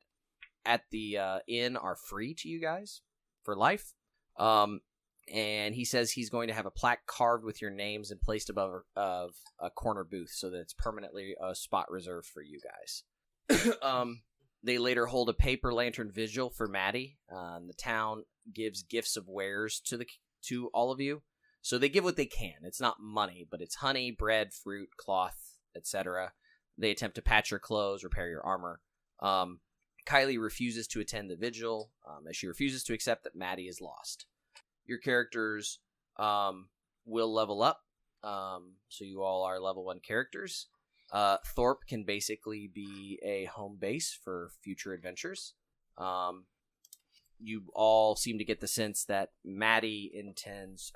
the inn are free to you guys for life. And he says he's going to have a plaque carved with your names and placed above of a corner booth so that it's permanently a spot reserved for you guys. They later hold a paper lantern vigil for Maddie. The town gives gifts of wares to all of you. So they give what they can. It's not money, but it's honey, bread, fruit, cloth, etc. They attempt to patch your clothes, repair your armor. Kylie refuses to attend the vigil, as she refuses to accept that Maddie is lost. Your characters will level up, so you all are level 1 characters. Thorpe can basically be a home base for future adventures. You all seem to get the sense that Kylie intends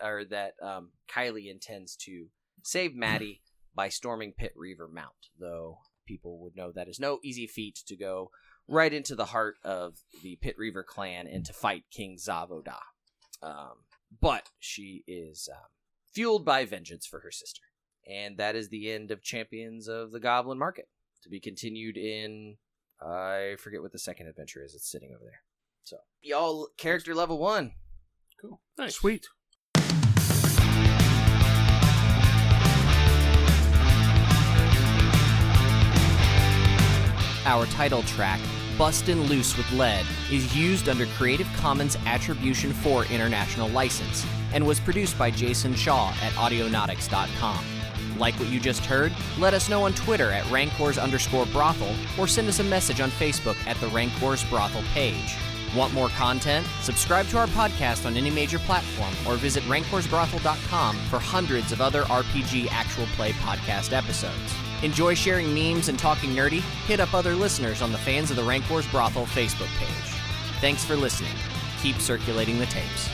to save Maddie by storming Pit Reaver Mount, though people would know that is no easy feat to go right into the heart of the Pit Reaver clan and to fight King Zavoda. But she is fueled by vengeance for her sister. And that is the end of Champions of the Goblin Market. To be continued in, I forget what the second adventure is. It's sitting over there. So, y'all, character level 1. Cool. Nice. Sweet. Our title track, Bustin' Loose with Lead, is used under Creative Commons Attribution 4 International License and was produced by Jason Shaw at Audionautics.com. Like what you just heard? Let us know on Twitter at Rancors_Brothel or send us a message on Facebook at the Rancors Brothel page. Want more content? Subscribe to our podcast on any major platform or visit rancorsbrothel.com for hundreds of other RPG actual play podcast episodes. Enjoy sharing memes and talking nerdy? Hit up other listeners on the Fans of the Rancors Brothel Facebook page. Thanks for listening. Keep circulating the tapes.